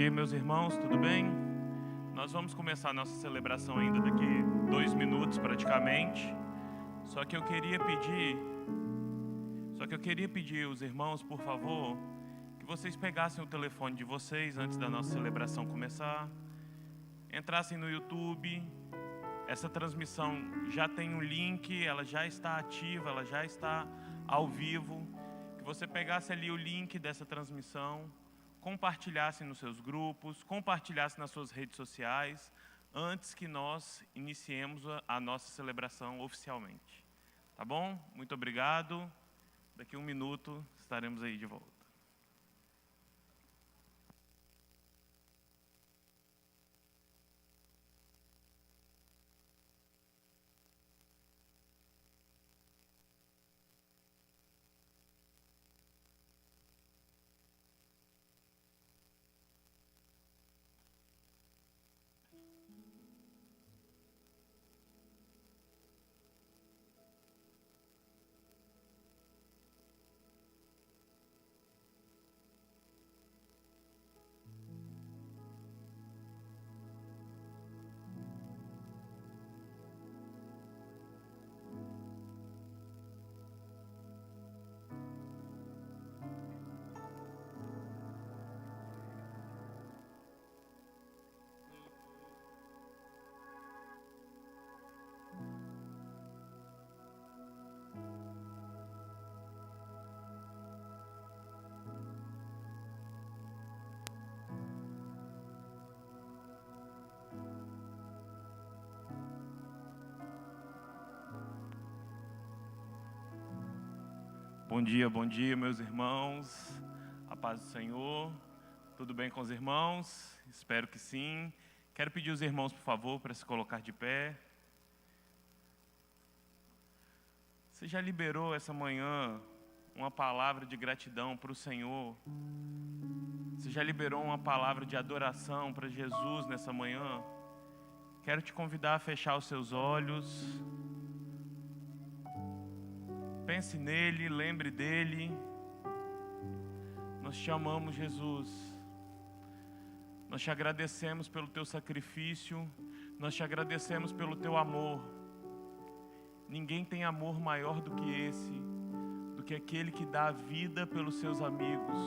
dia, meus irmãos, tudo bem? Nós vamos começar a nossa celebração ainda daqui 2 minutos praticamente. Só que eu queria pedir aos irmãos, por favor, que vocês pegassem o telefone de vocês antes da nossa celebração começar, entrassem no YouTube. Essa transmissão já tem um link, ela já está ativa, ela já está ao vivo. Que você pegasse ali o link dessa transmissão, compartilhasse nos seus grupos, compartilhasse nas suas redes sociais, antes que nós iniciemos a nossa celebração oficialmente. Tá bom? Muito obrigado. Daqui a 1 minuto estaremos aí de volta. Bom dia, meus irmãos. A paz do Senhor. Tudo bem com os irmãos? Espero que sim. Quero pedir aos irmãos, por favor, para se colocar de pé. Você já liberou essa manhã uma palavra de gratidão para o Senhor? Você já liberou uma palavra de adoração para Jesus nessa manhã? Quero te convidar a fechar os seus olhos. Pense nele, lembre dele. Nós te amamos, Jesus. Nós te agradecemos pelo teu sacrifício. Nós te agradecemos pelo teu amor. Ninguém tem amor maior do que esse, do que aquele que dá a vida pelos seus amigos.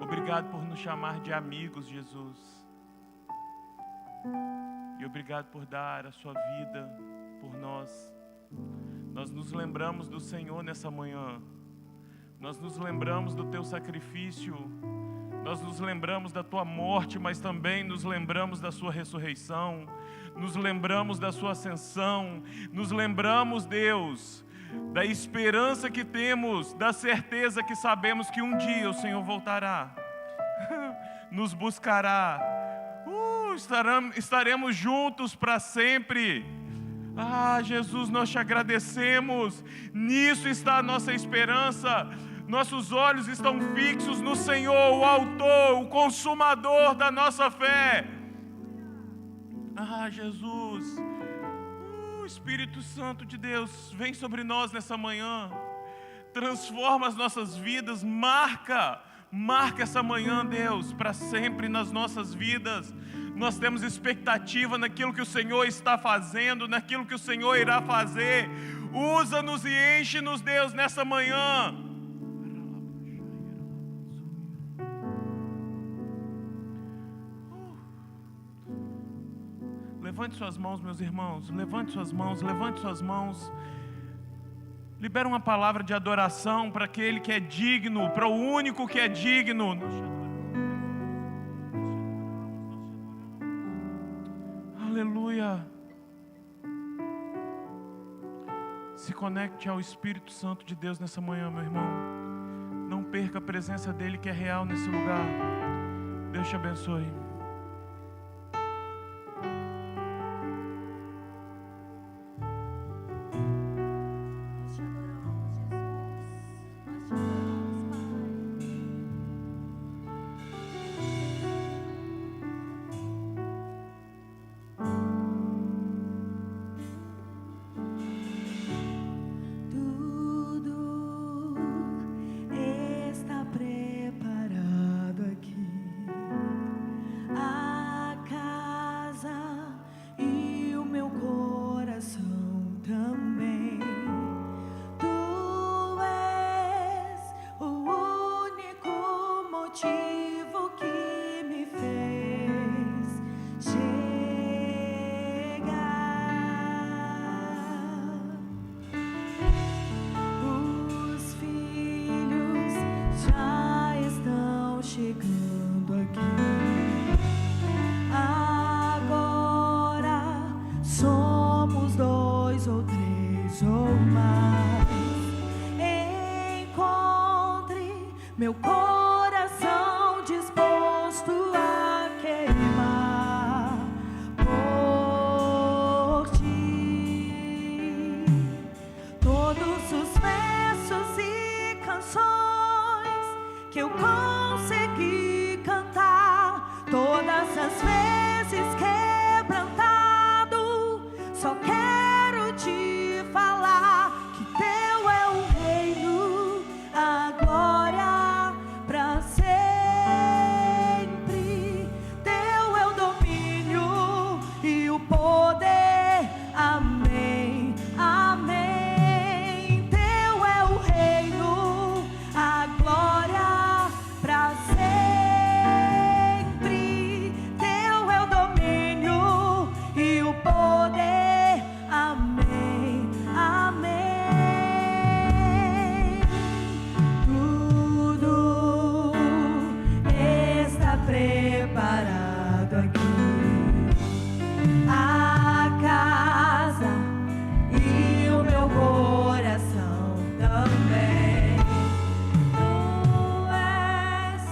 Obrigado por nos chamar de amigos, Jesus. E obrigado por dar a sua vida por nós. Nós nos lembramos do Senhor nessa manhã. Nós nos lembramos do teu sacrifício. Nós nos lembramos da tua morte, mas também nos lembramos da sua ressurreição. Nos lembramos da sua ascensão. Nos lembramos, Deus, da esperança que temos, da certeza que sabemos que um dia o Senhor voltará, nos buscará. Estaremos juntos para sempre. Jesus, nós te agradecemos. Nisso está a nossa esperança. Nossos olhos estão fixos no Senhor, o autor, o consumador da nossa fé. Jesus, Espírito Santo de Deus, vem sobre nós nessa manhã. Transforma as nossas vidas. Marca essa manhã, Deus, para sempre nas nossas vidas. Nós temos expectativa naquilo que o Senhor está fazendo, naquilo que o Senhor irá fazer. Usa-nos e enche-nos, Deus, nessa manhã. Levante suas mãos, meus irmãos. Levante suas mãos, levante suas mãos. Libera uma palavra de adoração para aquele que é digno, para o único que é digno. Aleluia. Se conecte ao Espírito Santo de Deus nessa manhã, meu irmão. Não perca a presença dele que é real nesse lugar. Deus te abençoe. Tudo está preparado. motivo que me fez chegar. Os filhos já estão chegando aqui. Agora somos 2 ou 3 ou mais. Encontre meu coração disposto a queimar por ti. Todos os versos e canções que eu consegui cantar, todas as vezes quebrantado, só quero te falar que teu é o reino, a glória pra sempre. Teu é o domínio e o poder. Amém, amém. Teu é o reino, a glória pra sempre. Teu é o domínio e o poder. Amém, amém. Tudo está preparado aqui. A casa e o meu coração também. Tu és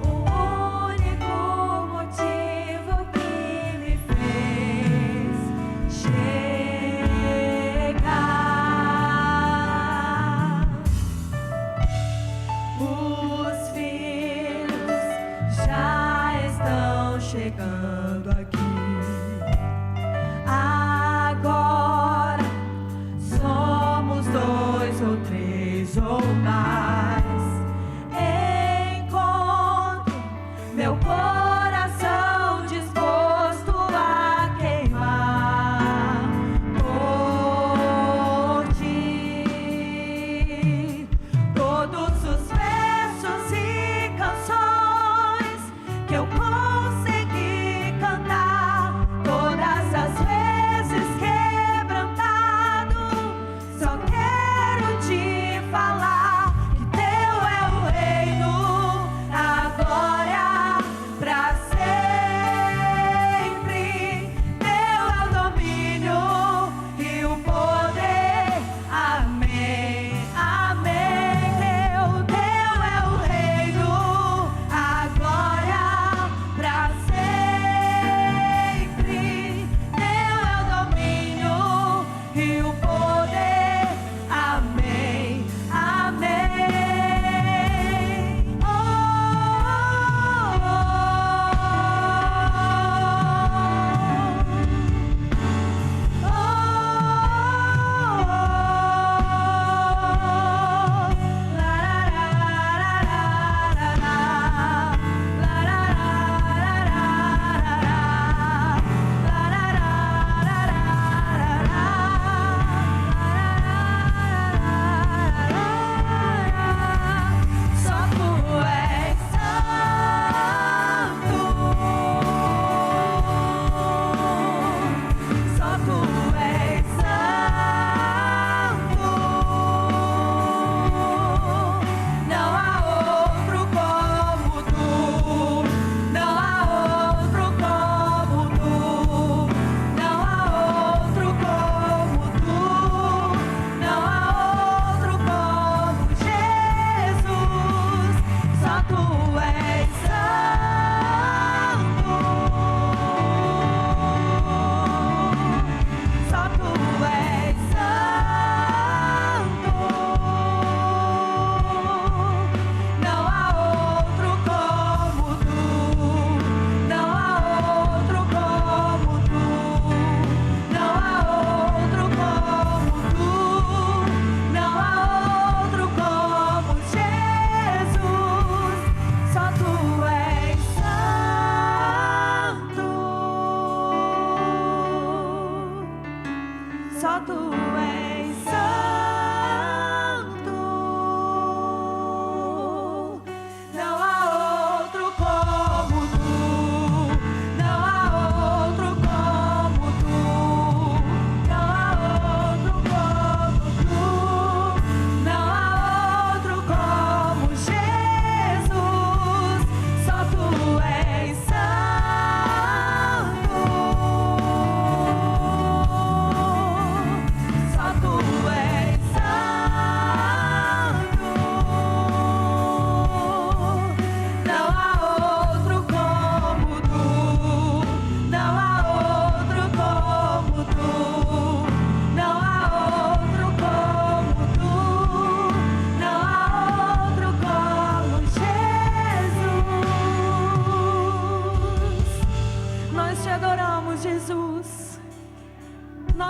o único motivo que me fez chegar. Os filhos já estão chegando aqui. Agora somos 2 ou 3 ou mais. Encontro meu coração disposto a queimar por ti. Todos os versos e canções que eu consegui cantar, todas as vezes quebrantado, só quero te falar que teu é o reino, a glória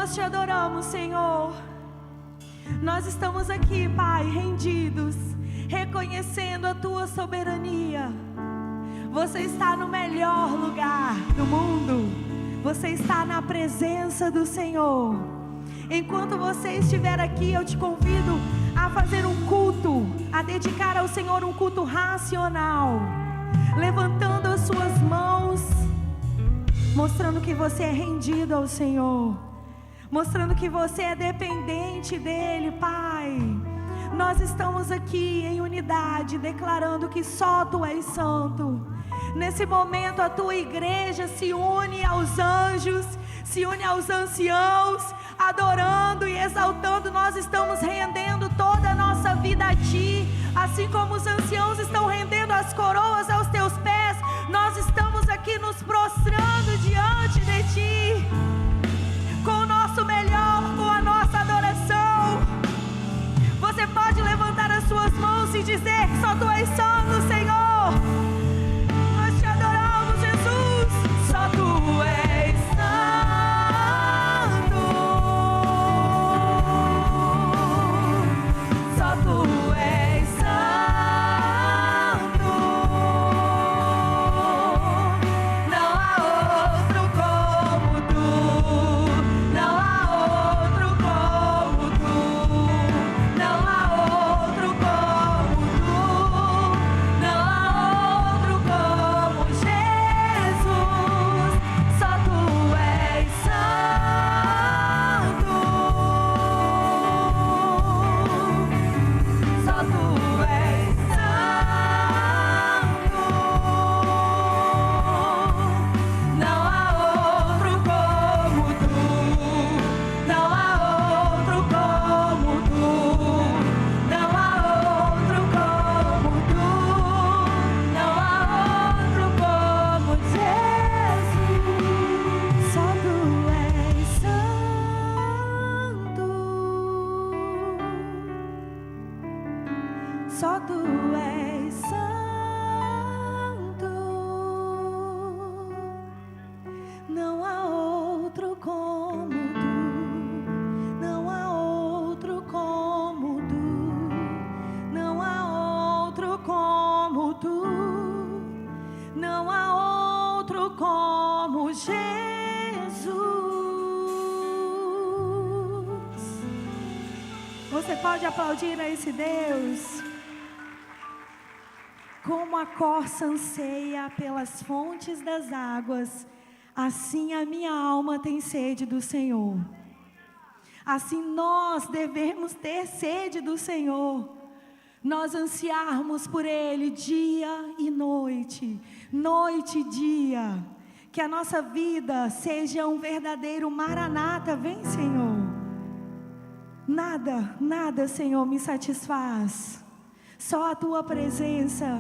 Nós te adoramos, Senhor. Nós estamos aqui, Pai, rendidos, reconhecendo a tua soberania. Você está no melhor lugar do mundo. Você está na presença do Senhor. Enquanto você estiver aqui, eu te convido a fazer um culto, a dedicar ao Senhor um culto racional, levantando as suas mãos, mostrando que você é rendido ao Senhor, mostrando que você é dependente dEle, Pai. Nós estamos aqui em unidade, declarando que só Tu és santo. Nesse momento a Tua igreja se une aos anjos, se une aos anciãos, adorando e exaltando. Nós estamos rendendo toda a nossa vida a Ti, assim como os anciãos estão rendendo as coroas aos Teus pés. Nós estamos aqui nos prostrando diante de Ti, com o nosso melhor, com a nossa adoração. Você pode levantar as suas mãos e dizer que só Tu és santo, Senhor. Nós te adoramos, Jesus. Só Tu és santo. Só Tu és santo. Não há outro como Tu. Não há outro como Tu. Não há outro como Tu. Não há outro como Jesus. Só Tu és santo. Só Tu és santo. Não há outro como Tu. Não há outro como Tu. Não há outro como Tu. Não há outro como Jesus. Só Tu és santo. Só Tu és santo. Não há outro como Tu. Não há outro como Tu. Não há outro como Tu. Não há outro como Jesus. Você pode aplaudir a esse Deus? Como a corça anseia pelas fontes das águas, assim a minha alma tem sede do Senhor. Assim nós devemos ter sede do Senhor. Nós ansiarmos por Ele dia e noite, noite e dia. Que a nossa vida seja um verdadeiro maranata. Vem, Senhor. Nada, nada, Senhor, me satisfaz. Só a Tua presença.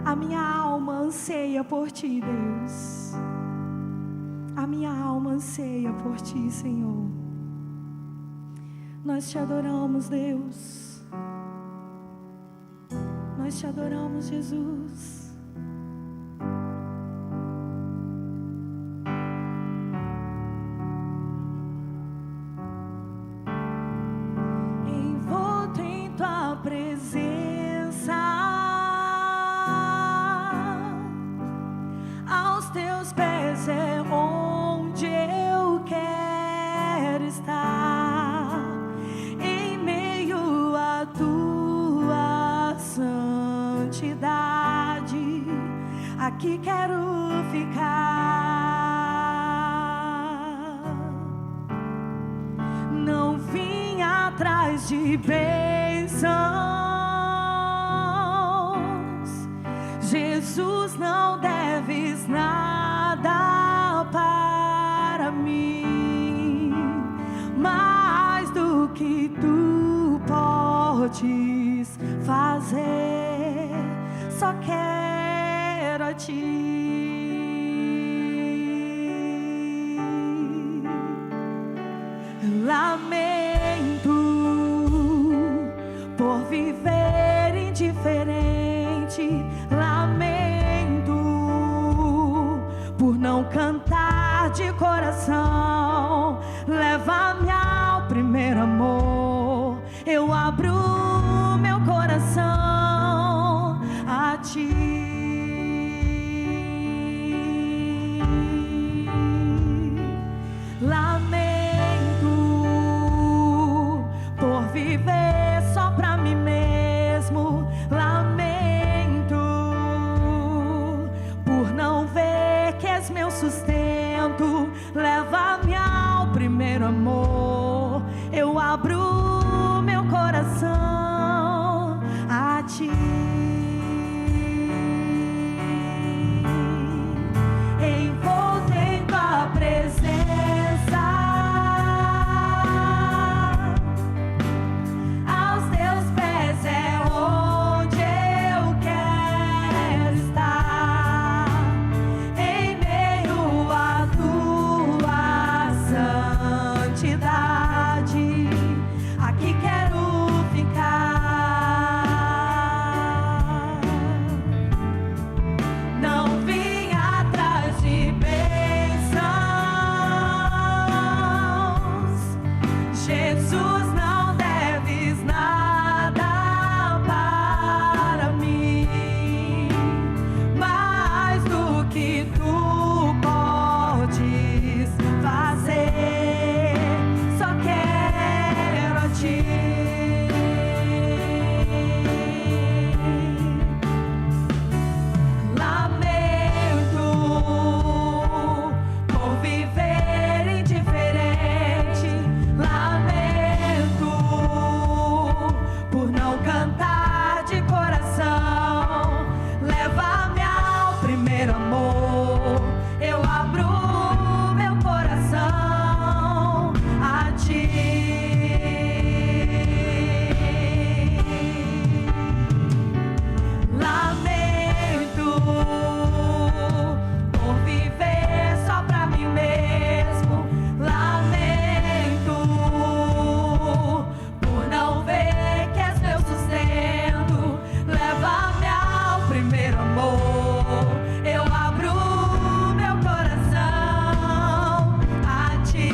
A minha alma anseia por Ti, Deus. A minha alma anseia por Ti, Senhor. Nós Te adoramos, Deus. Nós Te adoramos, Jesus. Envolto em Tua presença, aos Teus pés é onde eu quero estar, em meio à Tua santidade, aqui quero ficar. Não vim atrás de bênçãos, Jesus, não deves nada para mim, mais do que Tu podes fazer, só quero a Ti. Lamento por viver indiferente, lamento por não cantar de coração. Leva-me sustento. Leva-me ao primeiro amor. Eu abro meu coração a ti. Envolto em tua presença. Aos teus pés é onde eu quero estar. Em meio à tua santidade, aqui quero ficar. Não vim atrás de bênçãos, Jesus, não deves nada para mim, mais do que tu podes fazer, só quero a ti. Lamento por viver indiferente. Lamento por não cantar de coração. Leva-me ao primeiro amor. Eu abro meu coração a ti. Lamento por viver só pra mim mesmo. Lamento por não ver que és meu sustento. Leva-me ao primeiro amor. Eu abro meu coração a ti.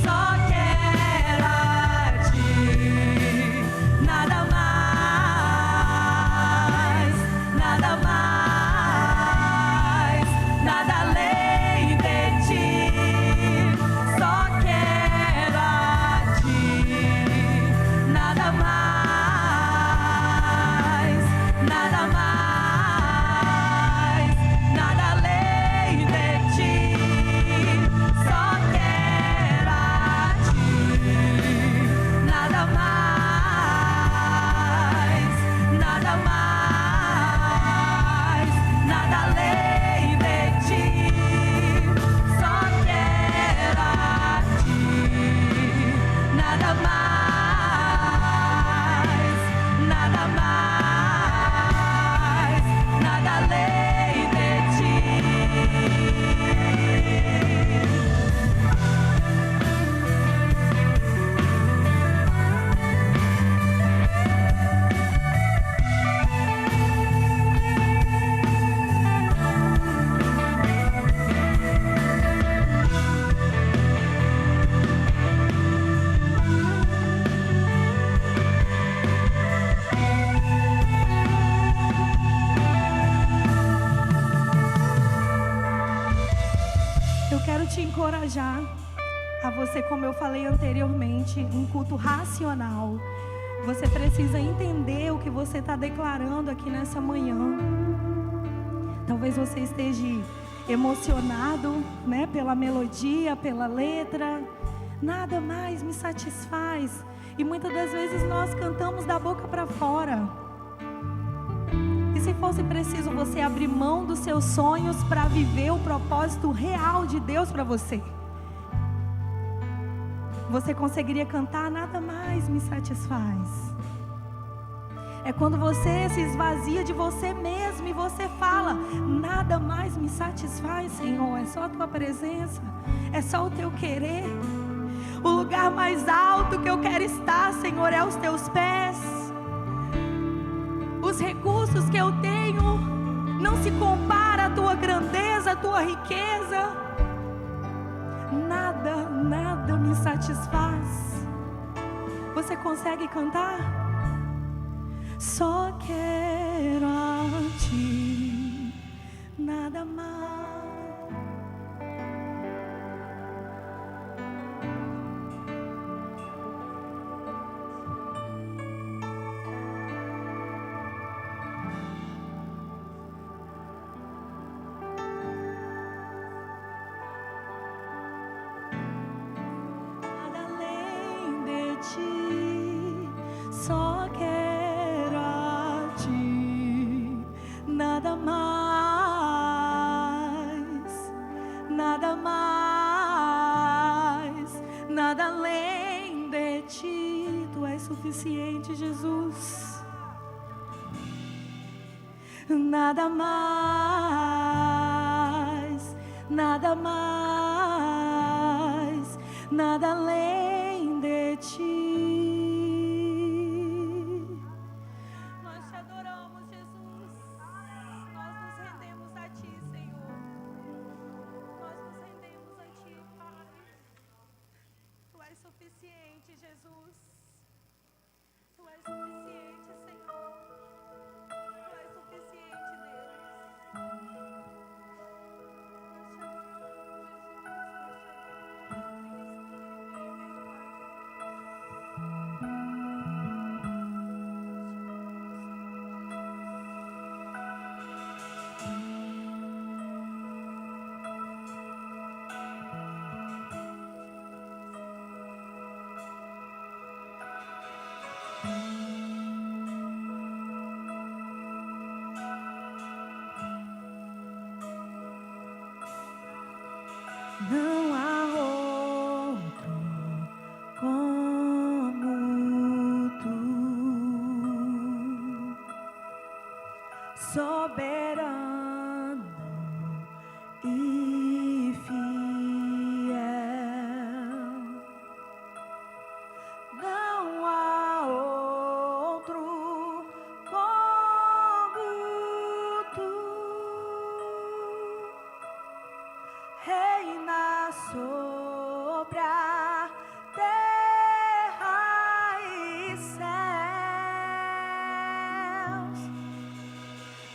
Só quero a ti, nada mais, nada mais, nada além de ti. Só quero a ti, nada mais, nada mais, nada além de ti. Só quero a ti, nada mais, nada mais, nada além de ti. Só quero a ti, nada mais, nada mais, nada além de ti. Eu quero te encorajar a você, como eu falei anteriormente, um culto racional. Você precisa entender o que você está declarando aqui nessa manhã. Talvez você esteja emocionado, né, pela melodia, pela letra. Nada mais me satisfaz. E muitas das vezes nós cantamos da boca para fora. E se fosse preciso você abrir mão dos seus sonhos para viver o propósito real de Deus para você, você conseguiria cantar: nada mais me satisfaz. É quando você se esvazia de você mesmo e você fala: nada mais me satisfaz, Senhor. É só a tua presença, é só o teu querer. O lugar mais alto que eu quero estar, Senhor, é aos teus pés. Os recursos que eu tenho não se compara à tua grandeza, à tua riqueza. Nada, nada me satisfaz. Você consegue cantar? Só quero a ti, nada mais. suficiente, Jesus. Nada mais, nada mais, nada além de ti. Nós te adoramos, Jesus. Nós nos rendemos a ti, Senhor. Nós nos rendemos a ti, Pai. Tu és suficiente, Jesus. Tu és suficiente, Senhor. Tu és suficiente, Deus. Não há outro como tu, soberano e fiel. Não há outro como tu. Reina sobre a terra e céus.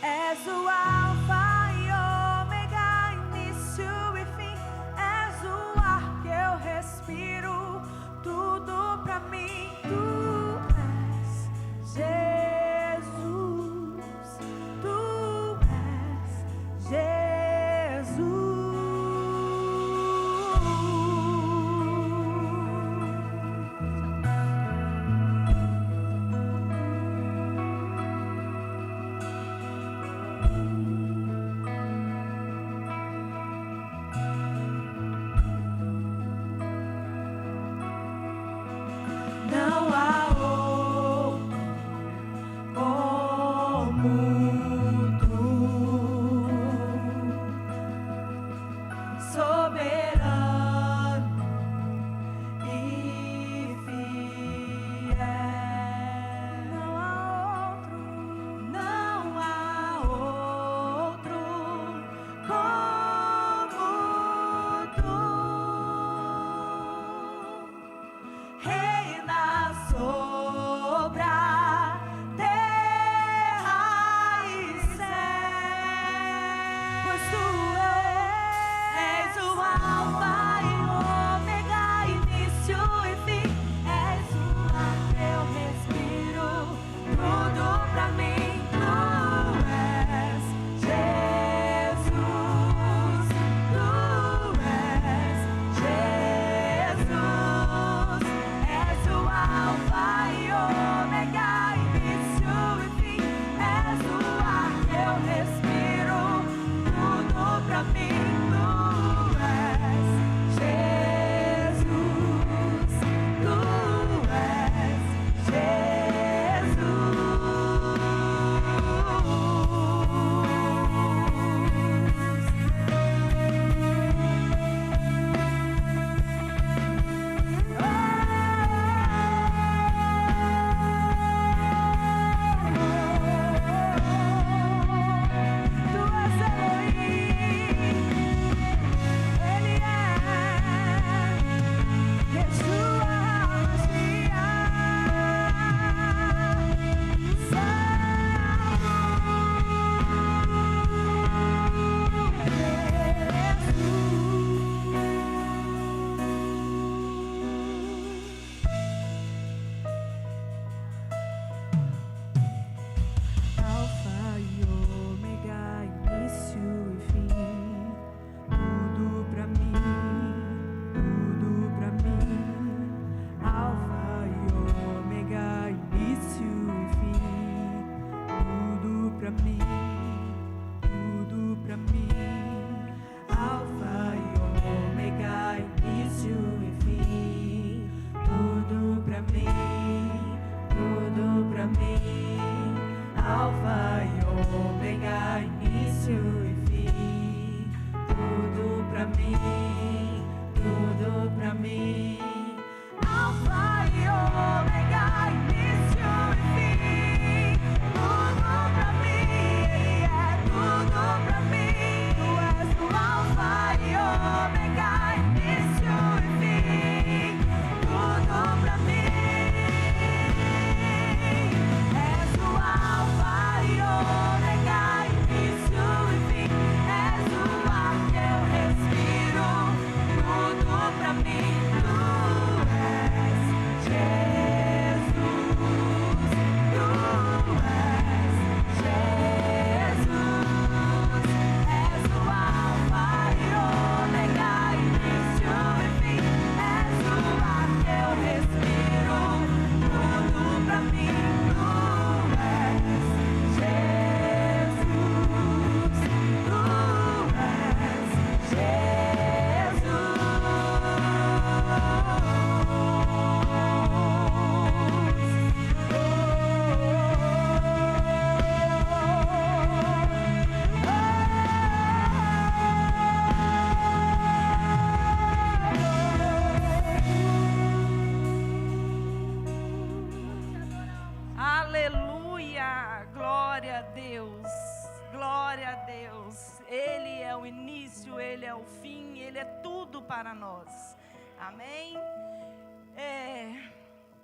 És o Alfa e Ômega, início e fim. És o ar que eu respiro, tudo pra mim. Tu és Jesus, tu és Jesus. Alfa e Ômega, início e fim. Tudo pra mim, tudo pra mim. Alfa e Ômega, início e fim. Tudo pra mim, Ele é tudo pra mim. Tu és o Alfa e Ômega, início e fim. Tudo pra mim. És o Alfa e Ômega, início e fim. És o ar que eu respiro. Tudo pra mim. Tu és Jesus. Tu és Jesus. És o Alfa e Ômega, início e fim. És o ar que eu respiro. Tudo pra mim. Tu és Jesus. Tu Aleluia! Glória a Deus! Glória a Deus! Ele é o início, Ele é o fim, Ele é tudo para nós. Amém?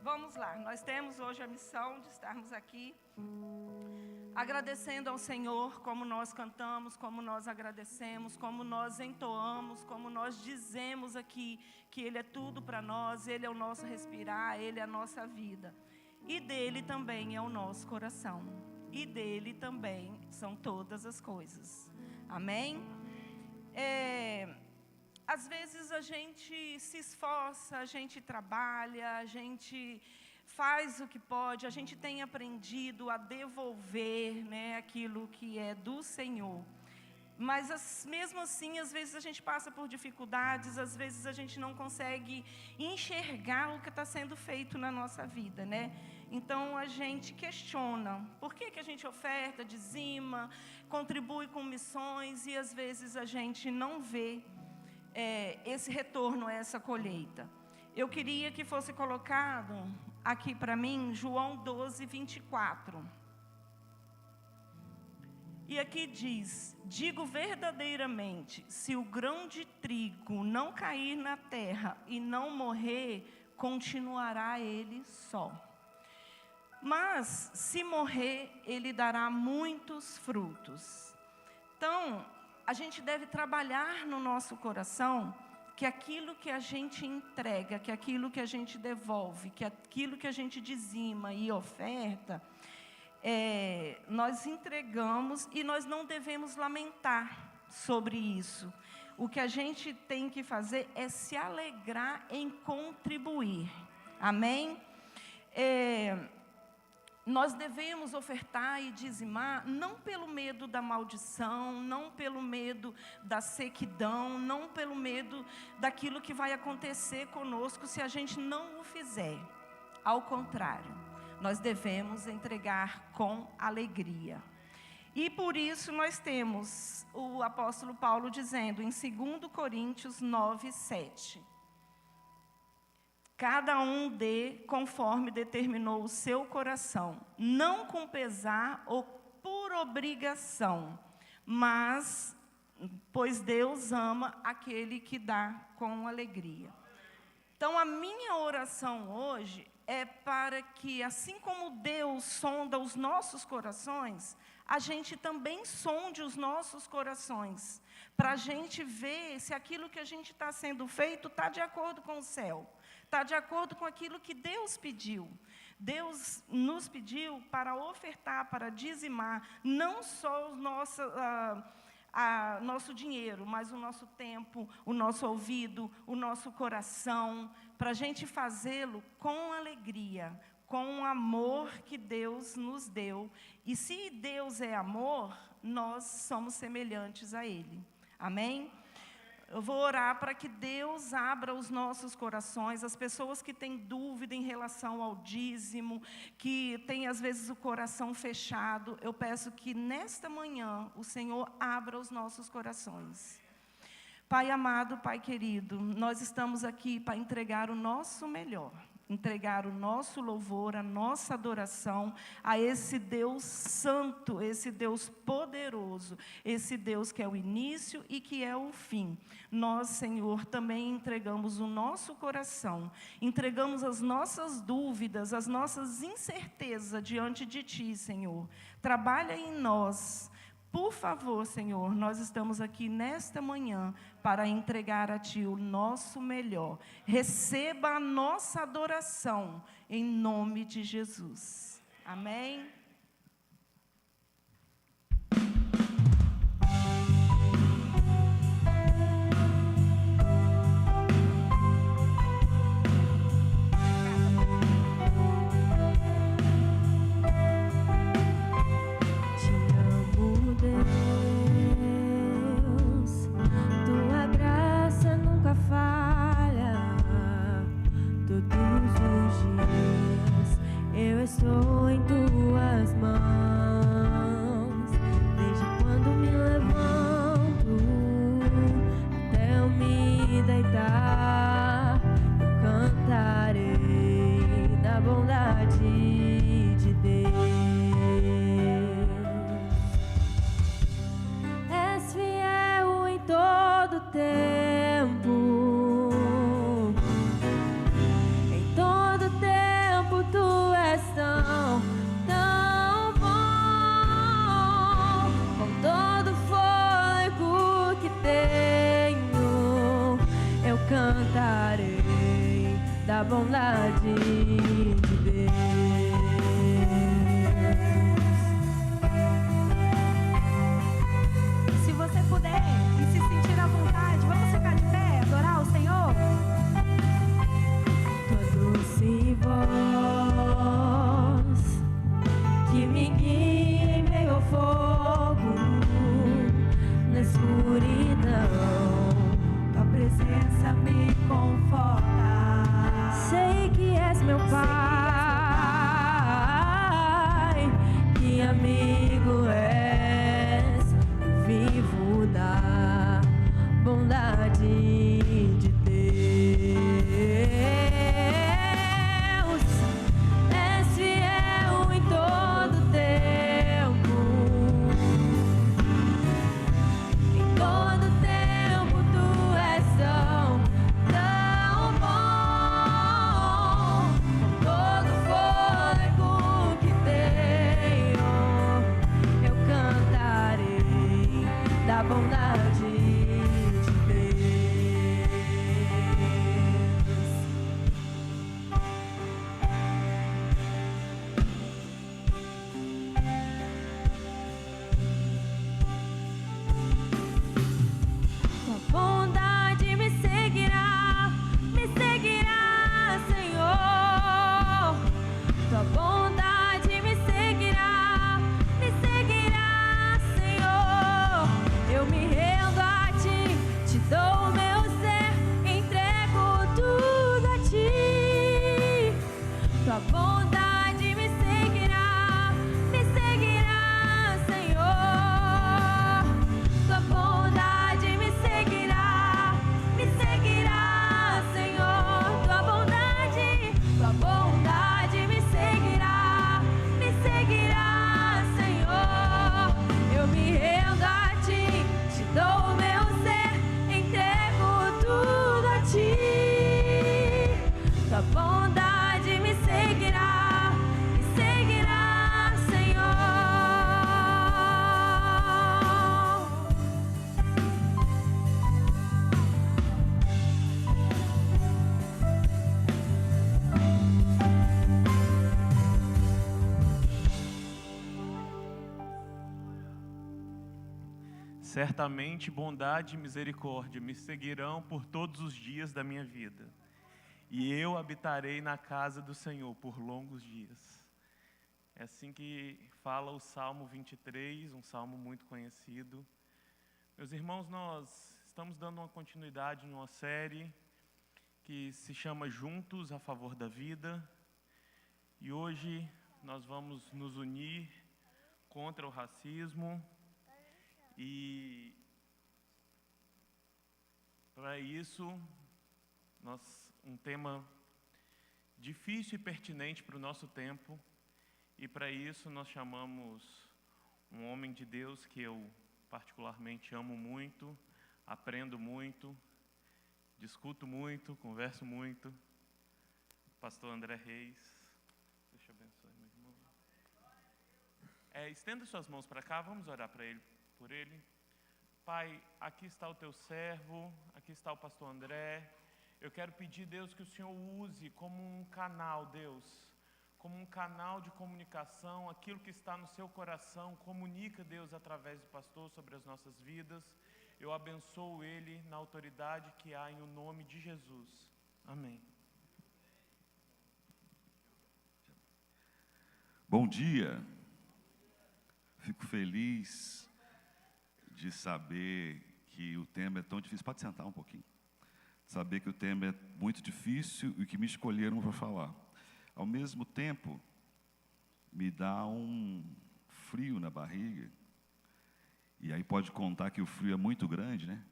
Vamos lá, nós temos hoje a missão de estarmos aqui agradecendo ao Senhor, como nós cantamos, como nós agradecemos, como nós entoamos, como nós dizemos aqui que Ele é tudo para nós, Ele é o nosso respirar, Ele é a nossa vida. E dele também é o nosso coração. E dele também são todas as coisas. Amém? Às vezes a gente se esforça, a gente trabalha, a gente faz o que pode, a gente tem aprendido a devolver, né, aquilo que é do Senhor. Mas mesmo assim, às vezes a gente passa por dificuldades, às vezes a gente não consegue enxergar o que está sendo feito na nossa vida, né? Então a gente questiona, por que a gente oferta, dizima, contribui com missões e às vezes a gente não vê esse retorno, essa colheita. Eu queria que fosse colocado aqui para mim, João 12, 24. E aqui diz: digo verdadeiramente, se o grão de trigo não cair na terra e não morrer, continuará ele só. Mas, se morrer, ele dará muitos frutos. Então, a gente deve trabalhar no nosso coração que aquilo que a gente entrega, que aquilo que a gente devolve, que aquilo que a gente dizima e oferta, nós entregamos e nós não devemos lamentar sobre isso. O que a gente tem que fazer é se alegrar em contribuir. Amém? Nós devemos ofertar e dizimar, não pelo medo da maldição, não pelo medo da sequidão, não pelo medo daquilo que vai acontecer conosco se a gente não o fizer. Ao contrário, nós devemos entregar com alegria. E por isso nós temos o apóstolo Paulo dizendo em 2 Coríntios 9, 7. Cada um dê conforme determinou o seu coração, não com pesar ou por obrigação, mas pois Deus ama aquele que dá com alegria. Então a minha oração hoje é para que, assim como Deus sonda os nossos corações, a gente também sonde os nossos corações, para a gente ver se aquilo que a gente está sendo feito está de acordo com o céu. Está de acordo com aquilo que Deus pediu. Deus nos pediu para ofertar, para dizimar, não só o nosso dinheiro, mas o nosso tempo, o nosso ouvido, o nosso coração, para a gente fazê-lo com alegria, com o amor que Deus nos deu. E se Deus é amor, nós somos semelhantes a Ele. Amém? Eu vou orar para que Deus abra os nossos corações, as pessoas que têm dúvida em relação ao dízimo, que têm às vezes o coração fechado, eu peço que nesta manhã o Senhor abra os nossos corações. Pai amado, Pai querido, nós estamos aqui para entregar o nosso melhor, entregar o nosso louvor, a nossa adoração a esse Deus santo, esse Deus poderoso, esse Deus que é o início e que é o fim. Nós, Senhor, também entregamos o nosso coração, entregamos as nossas dúvidas, as nossas incertezas diante de Ti, Senhor. Trabalha em nós. Por favor, Senhor, nós estamos aqui nesta manhã para entregar a Ti o nosso melhor. Receba a nossa adoração em nome de Jesus. Amém? Estou em tuas mãos, desde quando me levanto até eu me deitar, eu cantarei da bondade de Deus. És fiel em todo tempo. Tão bom, com todo o fôlego que tenho, eu cantarei da bondade de Deus. Se você puder e se sentir à vontade, vamos ficar de pé, adorar o Senhor? Tua doce voz que me guia em meio ao fogo, na escuridão, tua presença me conforta. Sei que és meu Pai, que amigo és, vivo da bondade de Deus. Certamente bondade e misericórdia me seguirão por todos os dias da minha vida, e eu habitarei na casa do Senhor por longos dias. É assim que fala o Salmo 23, um salmo muito conhecido. Meus irmãos, nós estamos dando uma continuidade em uma série que se chama Juntos a Favor da Vida. E hoje nós vamos nos unir contra o racismo. E para isso, um tema difícil e pertinente para o nosso tempo. E para isso nós chamamos um homem de Deus que eu particularmente amo muito, aprendo muito, discuto muito, converso muito, pastor André Reis. Deixa eu abençoar, meu irmão. Estenda suas mãos para cá, vamos orar por ele. Pai, aqui está o teu servo, aqui está o pastor André. Eu quero pedir, Deus, que o Senhor use como um canal, Deus, como um canal de comunicação, aquilo que está no seu coração, comunica, Deus, através do pastor sobre as nossas vidas. Eu abençoo ele na autoridade que há em o nome de Jesus. Amém. Bom dia. Fico feliz de saber que o tema é tão difícil. Pode sentar um pouquinho. Saber que o tema é muito difícil e que me escolheram para falar. Ao mesmo tempo, me dá um frio na barriga. E aí pode contar que o frio é muito grande, né?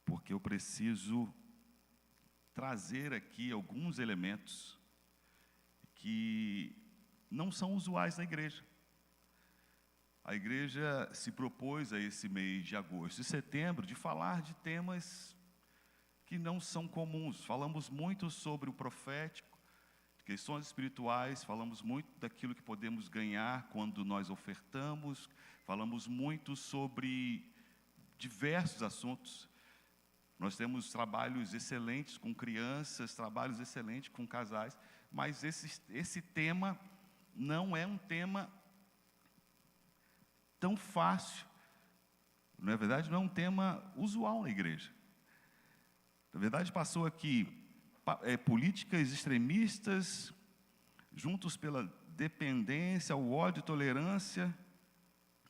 Porque eu preciso trazer aqui alguns elementos que não são usuais na igreja. A igreja se propôs a esse mês de agosto e setembro de falar de temas que não são comuns. Falamos muito sobre o profético, questões espirituais, falamos muito daquilo que podemos ganhar quando nós ofertamos, falamos muito sobre diversos assuntos. Nós temos trabalhos excelentes com crianças, trabalhos excelentes com casais, mas esse tema não é um tema tão fácil. Na verdade, não é um tema usual na igreja. Na verdade, passou aqui políticas extremistas, juntos pela dependência, o ódio, a tolerância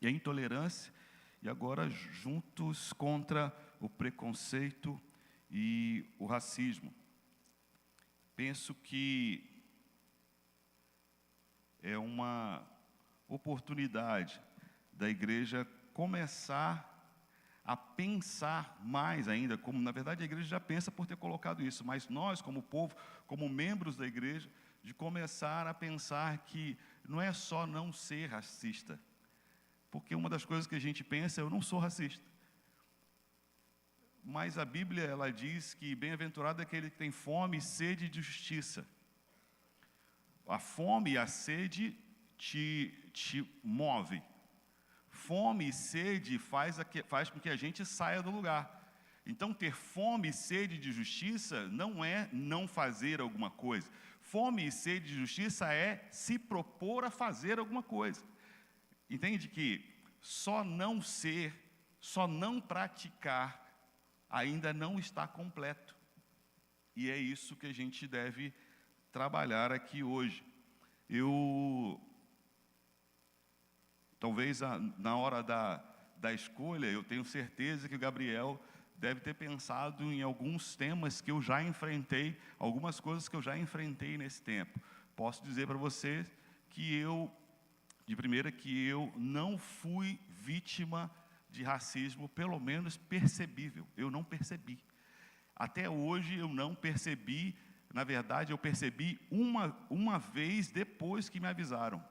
e a intolerância, e agora juntos contra o preconceito e o racismo. Penso que é uma oportunidade da igreja começar a pensar mais ainda, como na verdade a igreja já pensa por ter colocado isso, mas nós como povo, como membros da igreja, de começar a pensar que não é só não ser racista, porque uma das coisas que a gente pensa é eu não sou racista, mas a Bíblia ela diz que bem-aventurado é aquele que tem fome e sede de justiça. A fome e a sede te move. Fome e sede faz com que a gente saia do lugar. Então, ter fome e sede de justiça não é não fazer alguma coisa. Fome e sede de justiça é se propor a fazer alguma coisa. Entende que só não ser, só não praticar, ainda não está completo. E é isso que a gente deve trabalhar aqui hoje. Talvez na hora da escolha, eu tenho certeza que o Gabriel deve ter pensado em alguns temas que eu já enfrentei, algumas coisas que eu já enfrentei nesse tempo. Posso dizer para vocês que de primeira, que eu não fui vítima de racismo, pelo menos percebível. Eu não percebi. Até hoje eu não percebi, na verdade eu percebi uma vez depois que me avisaram.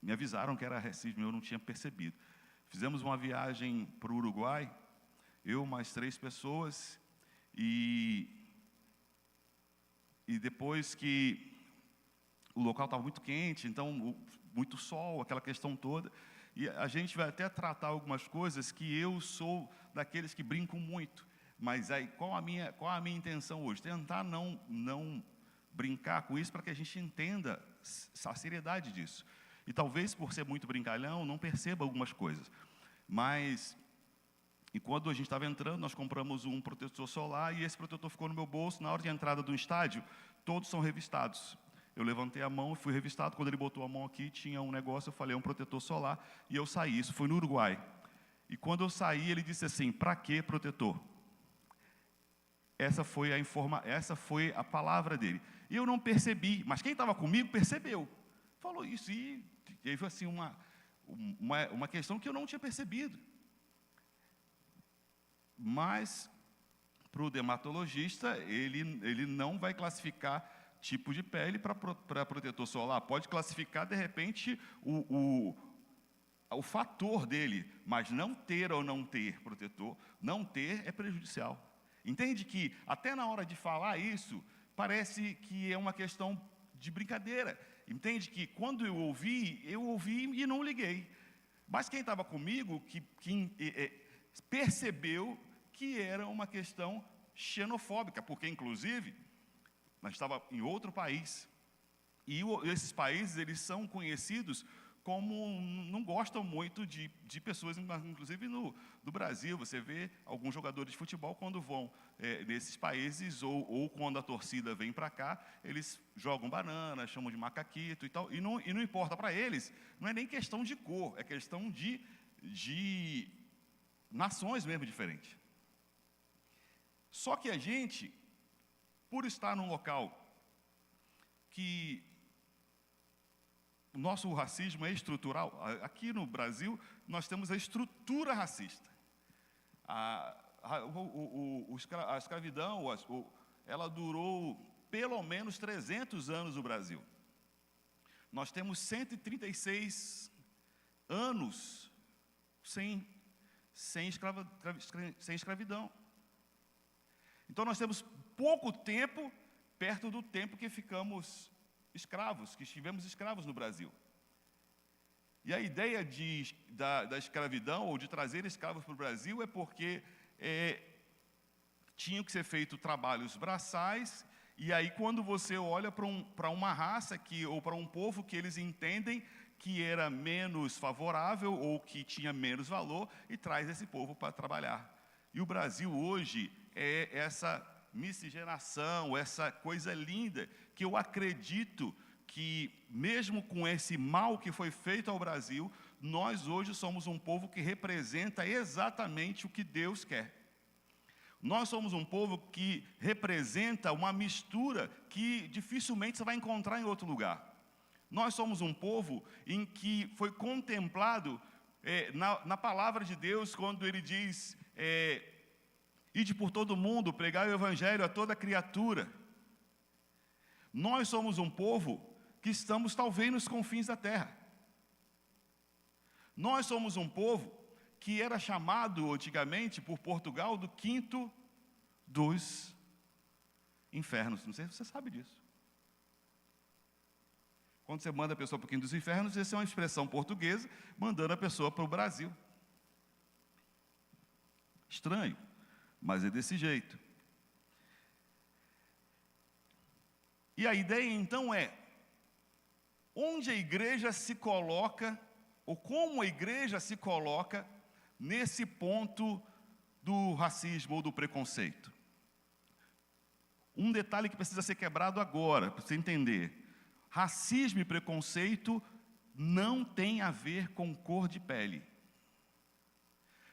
Me avisaram que era racismo, eu não tinha percebido. Fizemos uma viagem para o Uruguai, eu mais 3 pessoas, e depois que o local estava muito quente, então muito sol, aquela questão toda, e a gente vai até tratar algumas coisas que eu sou daqueles que brincam muito, mas aí qual a minha intenção hoje? Tentar não brincar com isso para que a gente entenda a seriedade disso. E talvez por ser muito brincalhão, não perceba algumas coisas. Mas, e quando a gente estava entrando, nós compramos um protetor solar e esse protetor ficou no meu bolso. Na hora de entrada do estádio, todos são revistados. Eu levantei a mão e fui revistado. Quando ele botou a mão aqui, tinha um negócio, eu falei, é um protetor solar, e eu saí. Isso foi no Uruguai. E quando eu saí, ele disse assim, para que protetor? Essa foi a palavra dele. E eu não percebi, mas quem estava comigo percebeu. Falou isso, e teve assim uma questão que eu não tinha percebido. Mas, para o dermatologista, ele não vai classificar tipo de pele para protetor solar. Pode classificar, de repente, o fator dele, mas não ter ou não ter protetor, não ter é prejudicial. Entende que, até na hora de falar isso, parece que é uma questão de brincadeira. Entende que, quando eu ouvi e não liguei. Mas quem estava comigo, que percebeu que era uma questão xenofóbica, porque, inclusive, nós estávamos em outro país, e esses países, eles são conhecidos como não gostam muito de pessoas, inclusive no Brasil, você vê alguns jogadores de futebol, quando vão nesses países, ou quando a torcida vem para cá, eles jogam banana, chamam de macaquito e tal, e não importa para eles, não é nem questão de cor, é questão de nações mesmo diferentes. Só que a gente, por estar num local que o nosso racismo é estrutural, aqui no Brasil nós temos a estrutura racista. A escravidão, ela durou pelo menos 300 anos no Brasil. Nós temos 136 anos sem escravidão. Então nós temos pouco tempo perto do tempo que ficamos escravos, que estivemos escravos no Brasil. E a ideia da escravidão, ou de trazer escravos para o Brasil, é porque tinham que ser feitos trabalhos braçais, e aí quando você olha para uma raça, ou para um povo que eles entendem que era menos favorável, ou que tinha menos valor, e traz esse povo para trabalhar. E o Brasil hoje é essa miscigenação, essa coisa linda, que eu acredito que, mesmo com esse mal que foi feito ao Brasil, nós hoje somos um povo que representa exatamente o que Deus quer. Nós somos um povo que representa uma mistura que dificilmente você vai encontrar em outro lugar. Nós somos um povo em que foi contemplado na palavra de Deus, quando ele diz... Ide por todo mundo, pregai o evangelho a toda criatura. Nós somos um povo que estamos talvez nos confins da terra. Nós somos um povo que era chamado antigamente por Portugal do quinto dos infernos. Não sei se você sabe disso. Quando você manda a pessoa para o quinto dos infernos, essa é uma expressão portuguesa, mandando a pessoa para o Brasil. Estranho. Mas é desse jeito. E a ideia então é, onde a igreja se coloca, ou como a igreja se coloca nesse ponto do racismo ou do preconceito. Um detalhe que precisa ser quebrado agora, para você entender. Racismo e preconceito não tem a ver com cor de pele.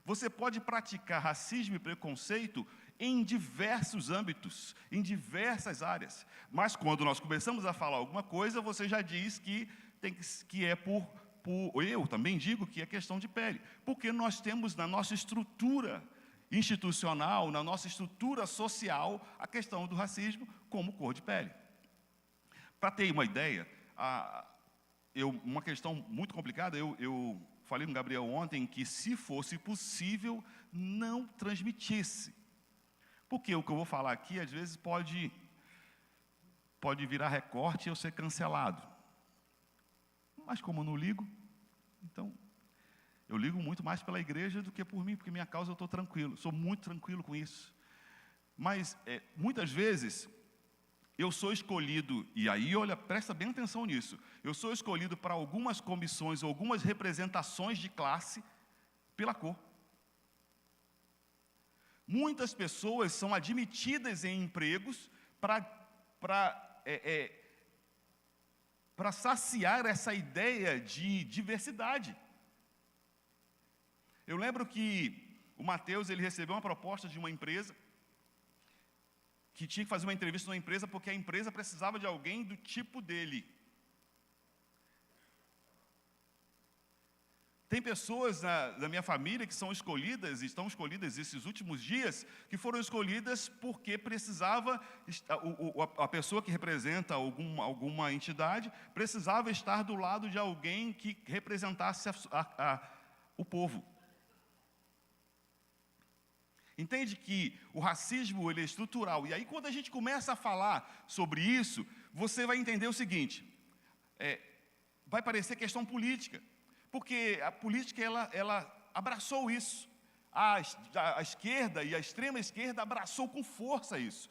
Você pode praticar racismo e preconceito em diversos âmbitos, em diversas áreas. Mas quando nós começamos a falar alguma coisa, você já diz que é eu também digo que é questão de pele. Porque nós temos na nossa estrutura institucional, na nossa estrutura social, a questão do racismo como cor de pele. Para ter uma ideia, uma questão muito complicada, eu falei no Gabriel ontem que, se fosse possível, não transmitisse. Porque o que eu vou falar aqui, às vezes, pode virar recorte e eu ser cancelado. Mas como eu não ligo, então, eu ligo muito mais pela igreja do que por mim, porque minha causa eu estou tranquilo, sou muito tranquilo com isso. Mas, muitas vezes, eu sou escolhido, e aí, olha, presta bem atenção nisso, eu sou escolhido para algumas comissões, algumas representações de classe, pela cor. Muitas pessoas são admitidas em empregos para para saciar essa ideia de diversidade. Eu lembro que o Mateus, ele recebeu uma proposta de uma empresa, que tinha que fazer uma entrevista numa empresa, porque a empresa precisava de alguém do tipo dele. Tem pessoas da minha família que são escolhidas, estão escolhidas esses últimos dias, que foram escolhidas porque precisava, a pessoa que representa alguma entidade, precisava estar do lado de alguém que representasse o povo. Entende que o racismo, ele é estrutural. E aí, quando a gente começa a falar sobre isso, você vai entender o seguinte, vai parecer questão política, porque a política, ela abraçou isso. A esquerda e a extrema esquerda abraçou com força isso.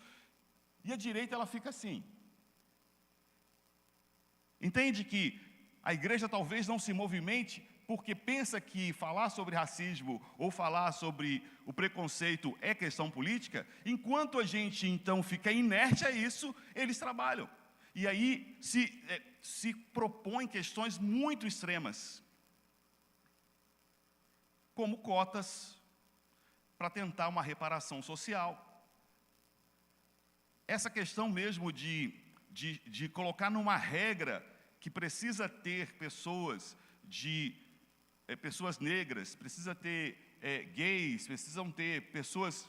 E a direita, ela fica assim. Entende que a igreja talvez não se movimente porque pensa que falar sobre racismo ou falar sobre o preconceito é questão política, enquanto a gente, então, fica inerte a isso, eles trabalham. E aí se propõem questões muito extremas, como cotas para tentar uma reparação social. Essa questão mesmo de colocar numa regra que precisa ter pessoas negras, precisa ter gays, precisam ter pessoas...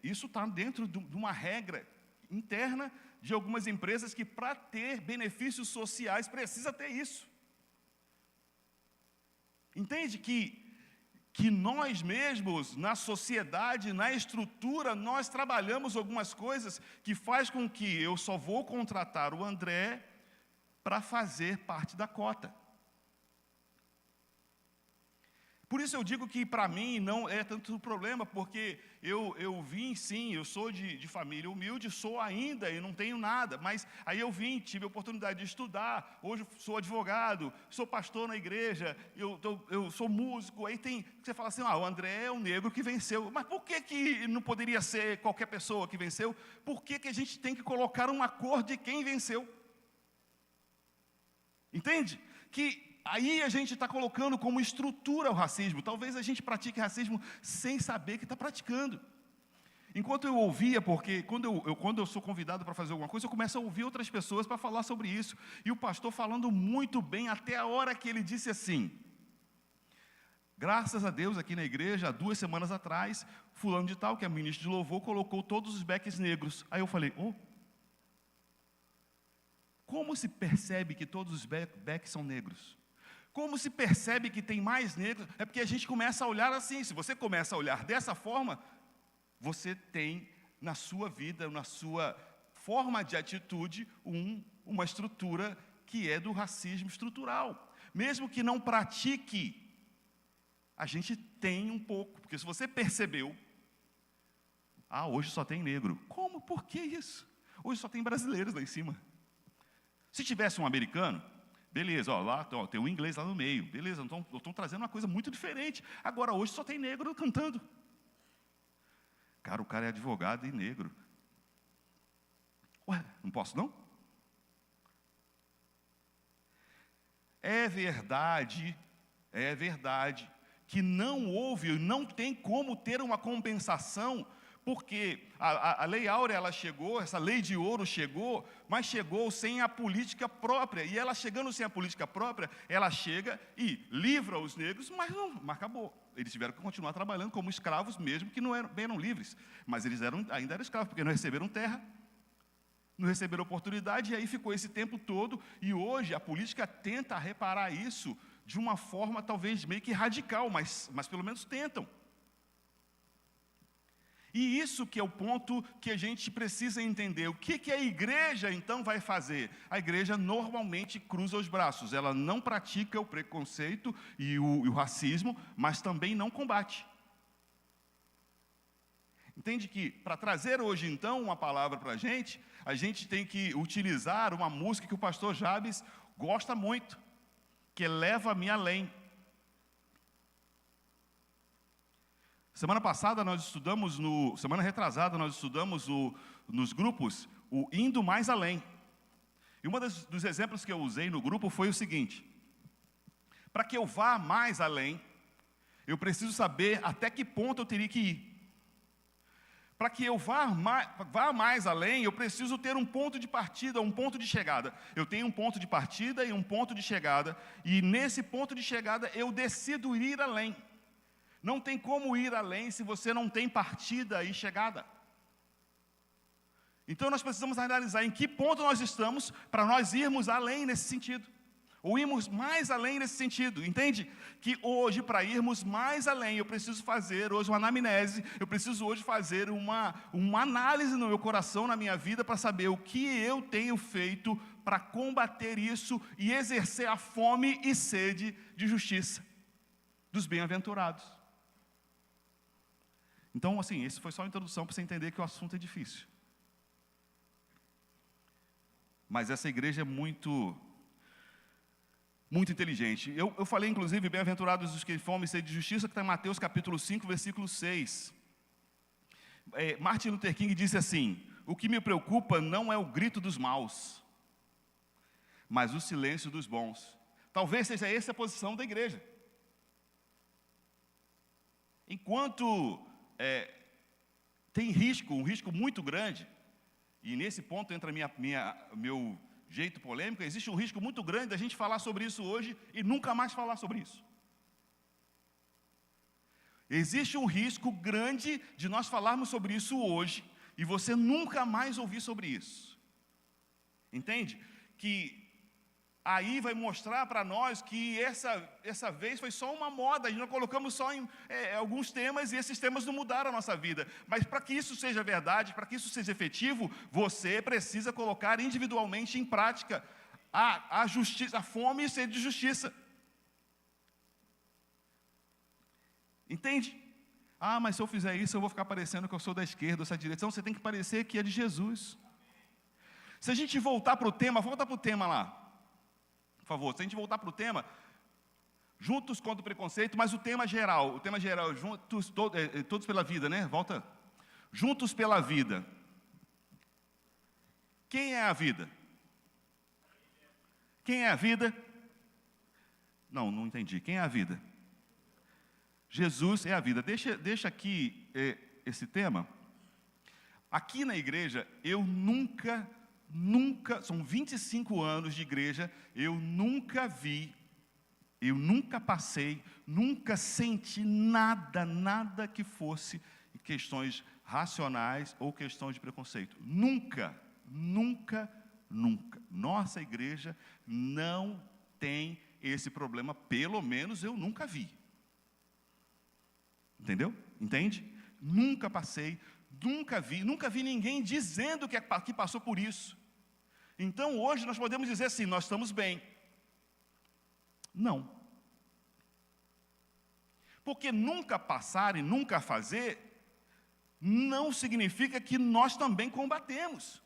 Isso está dentro de uma regra interna de algumas empresas que, para ter benefícios sociais, precisa ter isso. Entende que nós mesmos, na sociedade, na estrutura, nós trabalhamos algumas coisas que faz com que eu só vou contratar o André para fazer parte da cota. Por isso eu digo que para mim não é tanto problema, porque eu vim, sim, eu sou de família humilde, sou ainda e não tenho nada, mas aí eu vim, tive a oportunidade de estudar, hoje sou advogado, sou pastor na igreja, eu sou músico, aí você fala assim, o André é um negro que venceu, mas por que não poderia ser qualquer pessoa que venceu? Por que a gente tem que colocar uma cor de quem venceu? Entende? Que aí a gente está colocando como estrutura o racismo. Talvez a gente pratique racismo sem saber que está praticando. Enquanto eu ouvia, porque quando eu sou convidado para fazer alguma coisa, eu começo a ouvir outras pessoas para falar sobre isso. E o pastor falando muito bem, até a hora que ele disse assim, graças a Deus, aqui na igreja, há 2 semanas atrás, fulano de tal, que é ministro de louvor, colocou todos os backs negros. Aí eu falei, como se percebe que todos os backs são negros? Como se percebe que tem mais negros? É porque a gente começa a olhar assim. Se você começa a olhar dessa forma, você tem na sua vida, na sua forma de atitude, uma estrutura que é do racismo estrutural. Mesmo que não pratique, a gente tem um pouco. Porque se você percebeu, hoje só tem negro. Como? Por que isso? Hoje só tem brasileiros lá em cima. Se tivesse um americano, beleza, lá tem um inglês lá no meio, beleza, então estão trazendo uma coisa muito diferente. Agora, hoje só tem negro cantando. Cara, o cara é advogado e negro. Ué, não posso não? É verdade que não houve, não tem como ter uma compensação, porque a Lei Áurea, ela chegou, essa Lei de Ouro chegou, mas chegou sem a política própria, e ela chegando sem a política própria, ela chega e livra os negros, mas acabou. Eles tiveram que continuar trabalhando como escravos, mesmo que não eram livres, mas eles ainda eram escravos, porque não receberam terra, não receberam oportunidade, e aí ficou esse tempo todo, e hoje a política tenta reparar isso de uma forma talvez meio que radical, mas pelo menos tentam. E isso que é o ponto que a gente precisa entender. O que a igreja então vai fazer? A igreja normalmente cruza os braços. Ela não pratica o preconceito e o racismo, mas também não combate. Entende que para trazer hoje então uma palavra para a gente tem que utilizar uma música que o pastor Jabes gosta muito, que é Leva-me Além. Semana retrasada, nós estudamos nos grupos o Indo Mais Além. E dos exemplos que eu usei no grupo foi o seguinte: para que eu vá mais além, eu preciso saber até que ponto eu teria que ir. Para que eu vá mais além, eu preciso ter um ponto de partida, um ponto de chegada. Eu tenho um ponto de partida e um ponto de chegada, e nesse ponto de chegada eu decido ir além. Não tem como ir além se você não tem partida e chegada. Então nós precisamos analisar em que ponto nós estamos para nós irmos além nesse sentido. Ou irmos mais além nesse sentido, entende? Que hoje, para irmos mais além, eu preciso fazer hoje uma anamnese, eu preciso hoje fazer uma análise no meu coração, na minha vida, para saber o que eu tenho feito para combater isso e exercer a fome e sede de justiça dos bem-aventurados. Então, assim, esse foi só uma introdução para você entender que o assunto é difícil. Mas essa igreja é muito inteligente. Eu falei, inclusive, bem-aventurados os que têm fome e sede de justiça, que está em Mateus capítulo 5, versículo 6. Martin Luther King disse assim: o que me preocupa não é o grito dos maus, mas o silêncio dos bons. Talvez seja essa a posição da igreja. Enquanto tem um risco muito grande, e nesse ponto entra meu jeito polêmico, existe um risco muito grande da gente falar sobre isso hoje e nunca mais falar sobre isso. Existe um risco grande de nós falarmos sobre isso hoje e você nunca mais ouvir sobre isso. Entende? Que aí vai mostrar para nós que essa vez foi só uma moda, a gente não colocamos só em alguns temas e esses temas não mudaram a nossa vida. Mas para que isso seja verdade, para que isso seja efetivo, você precisa colocar individualmente em prática a justiça, a fome e sede de justiça. Entende? Ah, mas se eu fizer isso eu vou ficar parecendo que eu sou da esquerda ou da direita. Então você tem que parecer que é de Jesus. Se a gente voltar para o tema lá. Por favor, se a gente voltar para o tema, juntos contra o preconceito, mas o tema geral, juntos, todos pela vida, né? Volta. Juntos pela vida. Quem é a vida? Quem é a vida? Não entendi. Quem é a vida? Jesus é a vida. Deixa aqui esse tema. Aqui na igreja, eu nunca, são 25 anos de igreja, eu nunca vi, eu nunca passei, nunca senti nada que fosse questões racionais ou questões de preconceito. Nunca. Nossa igreja não tem esse problema, pelo menos eu nunca vi. Entendeu? Entende? Nunca passei, nunca vi ninguém dizendo que passou por isso. Então, hoje, nós podemos dizer assim, nós estamos bem. Não. Porque nunca passar e nunca fazer, não significa que nós também combatemos.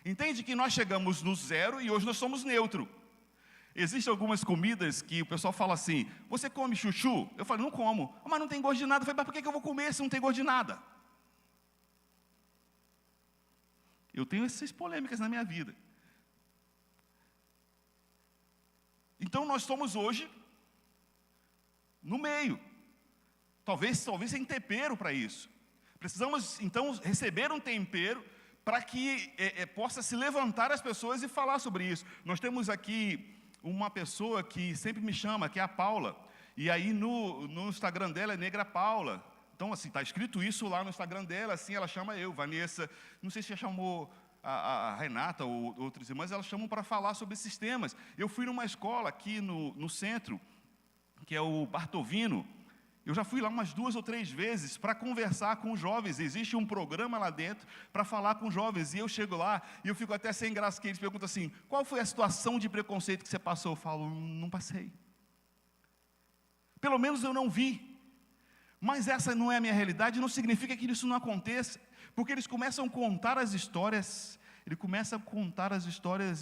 Entende que nós chegamos no zero e hoje nós somos neutro. Existem algumas comidas que o pessoal fala assim, você come chuchu? Eu falo, não como. Mas não tem gosto de nada. Eu falei, mas por que eu vou comer se não tem gosto de nada? Eu tenho essas polêmicas na minha vida. Então nós estamos hoje no meio. Talvez sem tempero para isso. Precisamos então receber um tempero para que possa se levantar as pessoas e falar sobre isso. Nós temos aqui uma pessoa que sempre me chama, que é a Paula. E aí no Instagram dela é Negra Paula. Então, assim, está escrito isso lá no Instagram dela, assim, ela chama eu, Vanessa. Não sei se já chamou a Renata ou outras irmãs, elas chamam para falar sobre esses temas. Eu fui numa escola aqui no centro, que é o Bartovino. Eu já fui lá umas 2 ou 3 vezes para conversar com os jovens. Existe um programa lá dentro para falar com os jovens. E eu chego lá e eu fico até sem graça, que eles perguntam assim, qual foi a situação de preconceito que você passou? Eu falo, não passei. Pelo menos eu não vi. Mas essa não é a minha realidade, não significa que isso não aconteça. Porque eles começam a contar as histórias. E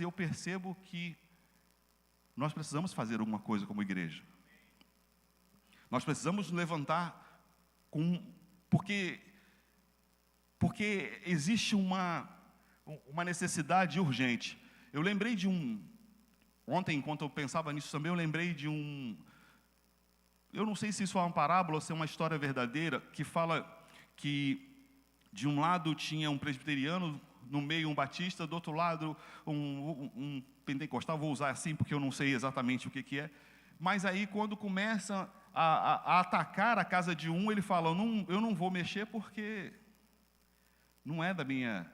eu percebo que nós precisamos fazer alguma coisa como igreja. Nós precisamos nos levantar porque existe uma uma necessidade urgente. Eu lembrei de ontem, enquanto eu pensava nisso também, eu lembrei de eu não sei se isso é uma parábola ou se é uma história verdadeira, que fala que de um lado tinha um presbiteriano, no meio um batista, do outro lado um pentecostal, vou usar assim porque eu não sei exatamente o que é, mas aí quando começa a atacar a casa de um, ele fala, eu não vou mexer porque não é da minha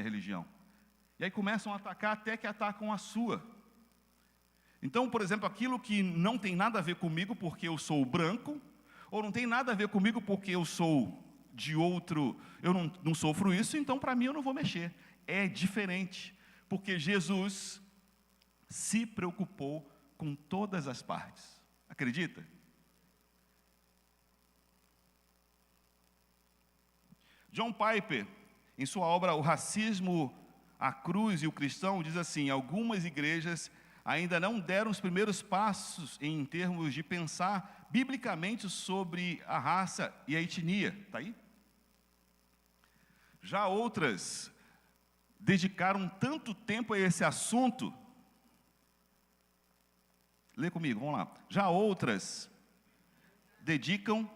religião. E aí começam a atacar até que atacam a sua. Então, por exemplo, aquilo que não tem nada a ver comigo porque eu sou branco, ou não tem nada a ver comigo porque eu sou de outro, eu não sofro isso, então para mim eu não vou mexer. É diferente, porque Jesus se preocupou com todas as partes. Acredita? John Piper, em sua obra O Racismo, a Cruz e o Cristão, diz assim: algumas igrejas ainda não deram os primeiros passos em termos de pensar biblicamente sobre a raça e a etnia. Está aí? Já outras dedicaram tanto tempo a esse assunto. Lê comigo, vamos lá. Já outras dedicam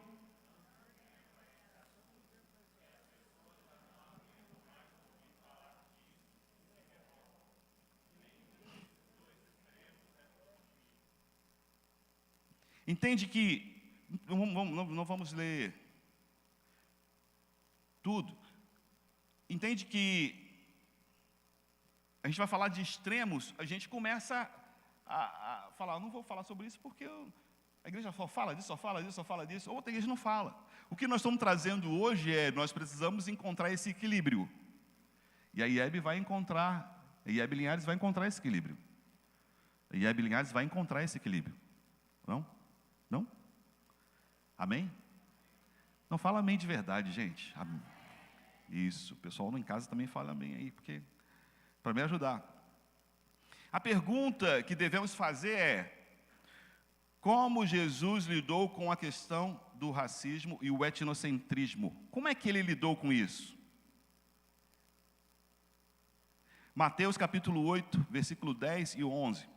entende que não vamos ler tudo. Entende que a gente vai falar de extremos, a gente começa a falar, eu não vou falar sobre isso porque a igreja só fala disso, só fala disso, só fala disso, outra igreja não fala. O que nós estamos trazendo hoje nós precisamos encontrar esse equilíbrio. E a IEB Linhares vai encontrar esse equilíbrio. A IEB Linhares vai encontrar esse equilíbrio. Não? Não? Amém? Não fala amém de verdade, gente. Amém. Isso, o pessoal em casa também fala amém aí, porque para me ajudar. A pergunta que devemos fazer é: como Jesus lidou com a questão do racismo e o etnocentrismo? Como é que ele lidou com isso? Mateus capítulo 8, versículo 10 e 11.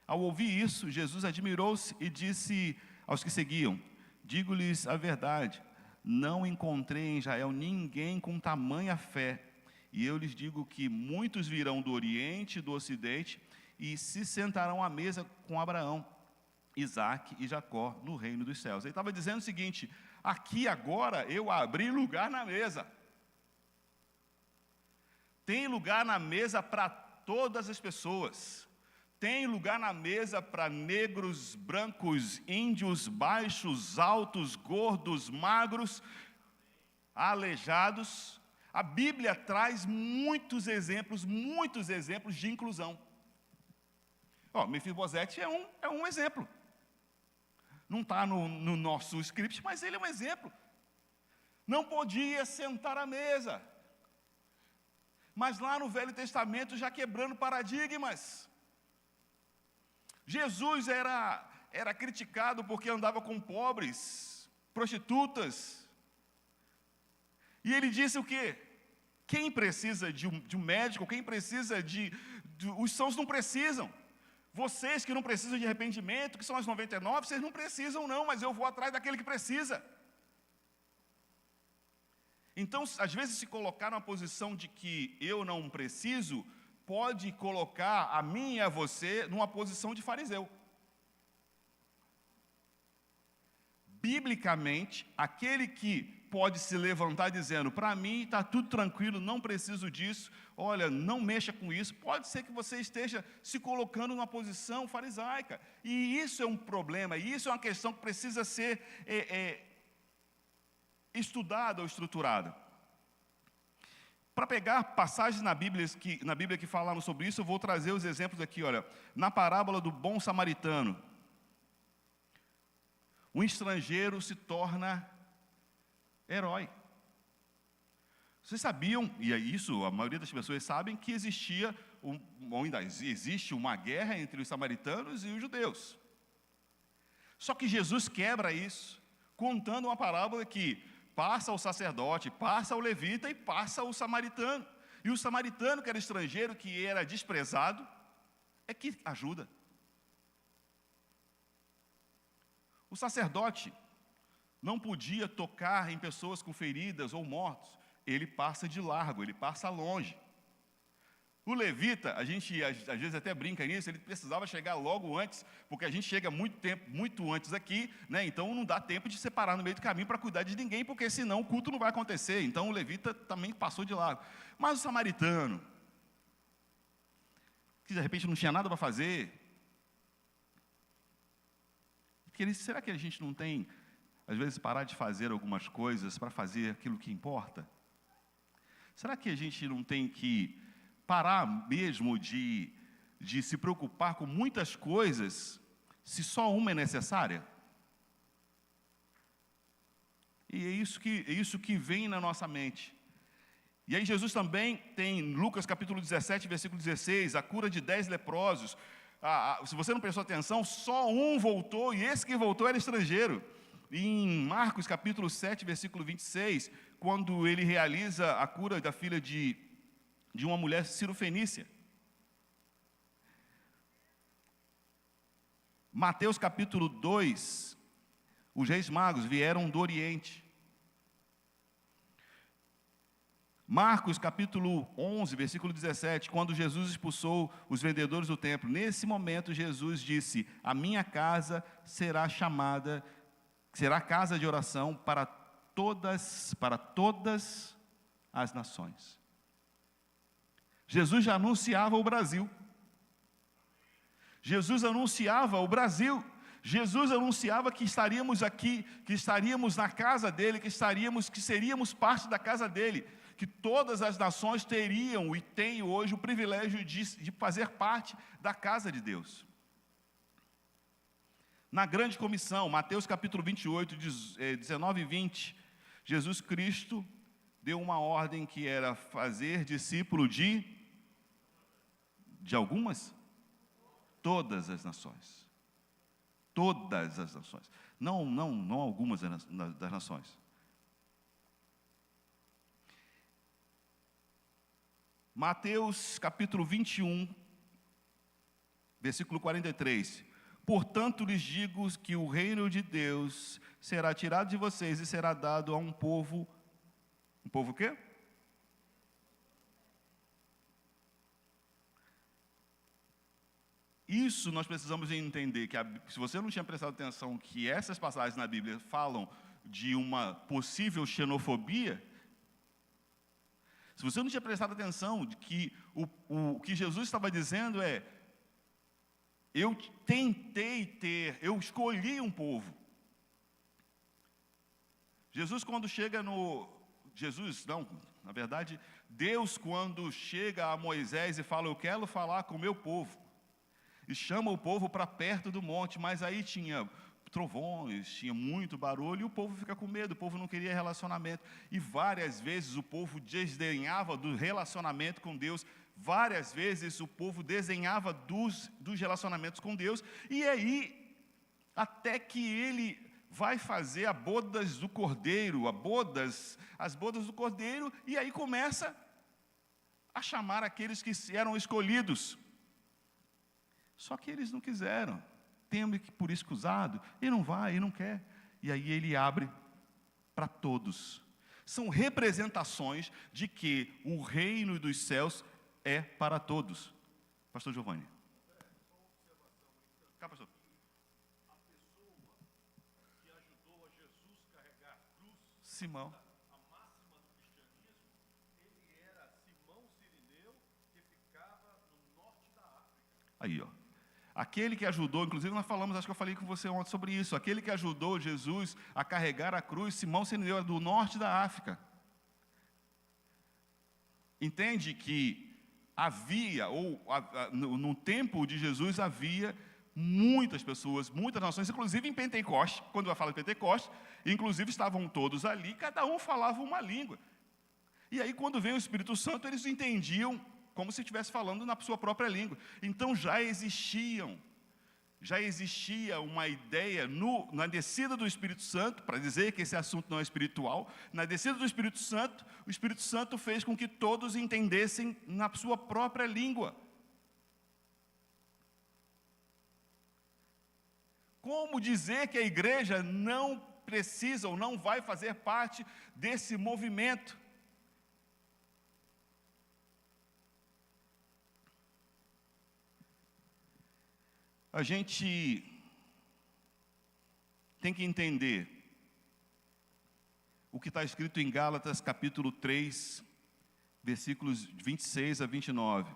Ao ouvir isso, Jesus admirou-se e disse aos que seguiam: digo-lhes a verdade, não encontrei em Israel ninguém com tamanha fé. E eu lhes digo que muitos virão do Oriente e do Ocidente e se sentarão à mesa com Abraão, Isaque e Jacó no reino dos céus. Ele estava dizendo o seguinte: aqui agora eu abri lugar na mesa. Tem lugar na mesa para todas as pessoas. Tem lugar na mesa para negros, brancos, índios, baixos, altos, gordos, magros, aleijados. A Bíblia traz muitos exemplos de inclusão. Mefibosete é um exemplo. Não está no nosso script, mas ele é um exemplo. Não podia sentar à mesa. Mas lá no Velho Testamento, já quebrando paradigmas. Jesus era criticado porque andava com pobres, prostitutas. E ele disse o quê? Quem precisa de um médico, quem precisa os sãos não precisam. Vocês que não precisam de arrependimento, que são as 99, vocês não precisam não, mas eu vou atrás daquele que precisa. Então, às vezes se colocar numa posição de que eu não preciso, pode colocar a mim e a você numa posição de fariseu. Biblicamente, aquele que pode se levantar dizendo: para mim está tudo tranquilo, não preciso disso, olha, não mexa com isso, pode ser que você esteja se colocando numa posição farisaica, e isso é um problema, e isso é uma questão que precisa ser estudada ou estruturada. Para pegar passagens na Bíblia que falaram sobre isso, eu vou trazer os exemplos aqui, olha. Na parábola do bom samaritano, o estrangeiro se torna herói. Vocês sabiam, e é isso, a maioria das pessoas sabem, que ainda existe uma guerra entre os samaritanos e os judeus. Só que Jesus quebra isso, contando uma parábola que passa o sacerdote, passa o levita e passa o samaritano. E o samaritano, que era estrangeiro, que era desprezado, é que ajuda. O sacerdote não podia tocar em pessoas com feridas ou mortos. Ele passa de largo, ele passa longe. O levita, a gente às vezes até brinca nisso, ele precisava chegar logo antes, porque a gente chega muito antes aqui, né? Então não dá tempo de separar no meio do caminho para cuidar de ninguém, porque senão o culto não vai acontecer. Então o levita também passou de largo. Mas o samaritano, que de repente não tinha nada para fazer, será que a gente não tem, às vezes, parar de fazer algumas coisas para fazer aquilo que importa? Será que a gente não tem que parar mesmo de se preocupar com muitas coisas, se só uma é necessária? E é isso que vem na nossa mente. E aí Jesus também tem, Lucas capítulo 17, versículo 16, a cura de 10 leprosos. Se você não prestou atenção, só um voltou, e esse que voltou era estrangeiro. E em Marcos capítulo 7, versículo 26, quando ele realiza a cura da filha de uma mulher cirofenícia. Mateus capítulo 2, os reis magos vieram do Oriente. Marcos capítulo 11, versículo 17, quando Jesus expulsou os vendedores do templo. Nesse momento Jesus disse: a minha casa será casa de oração para todas as nações. Jesus já anunciava o Brasil. Jesus anunciava o Brasil. Jesus anunciava que estaríamos aqui, que estaríamos na casa dele, que seríamos parte da casa dele, que todas as nações teriam e têm hoje o privilégio de fazer parte da casa de Deus. Na grande comissão, Mateus capítulo 28, 19 e 20, Jesus Cristo deu uma ordem que era fazer discípulo de algumas? Todas as nações. Todas as nações. Não algumas das nações. Mateus capítulo 21, versículo 43. Portanto lhes digo que o reino de Deus será tirado de vocês e será dado a um povo o quê? Isso nós precisamos entender, que se você não tinha prestado atenção que essas passagens na Bíblia falam de uma possível xenofobia, se você não tinha prestado atenção de que o que Jesus estava dizendo é: eu escolhi um povo. Na verdade, Deus quando chega a Moisés e fala: eu quero falar com o meu povo, e chama o povo para perto do monte, mas aí tinha trovões, tinha muito barulho, e o povo fica com medo, o povo não queria relacionamento, e várias vezes o povo desdenhava do relacionamento com Deus, várias vezes o povo desenhava dos relacionamentos com Deus, e aí, até que ele vai fazer as bodas do Cordeiro, e aí começa a chamar aqueles que eram escolhidos. Só que eles não quiseram, teme que por escusado, e não vai, e não quer. E aí ele abre para todos. São representações de que o reino dos céus é para todos. Pastor Giovanni. Cá, pastor. A pessoa que ajudou a Jesus carregar a cruz, Simão. A máxima do cristianismo, ele era Simão Cirineu, que ficava no norte da África. Aí, ó. Aquele que ajudou, inclusive nós falamos, acho que eu falei com você ontem sobre isso, aquele que ajudou Jesus a carregar a cruz, Simão Cirineu, do norte da África. Entende que havia, no tempo de Jesus havia muitas pessoas, muitas nações, inclusive em Pentecoste, quando vai falar de Pentecoste, inclusive estavam todos ali, cada um falava uma língua. E aí quando veio o Espírito Santo, eles entendiam como se estivesse falando na sua própria língua. Então já existiam já existia uma ideia na descida do Espírito Santo, para dizer que esse assunto não é espiritual, na descida do Espírito Santo, o Espírito Santo fez com que todos entendessem na sua própria língua. Como dizer que a igreja não precisa ou não vai fazer parte desse movimento? A gente tem que entender o que está escrito em Gálatas capítulo 3, versículos 26 a 29.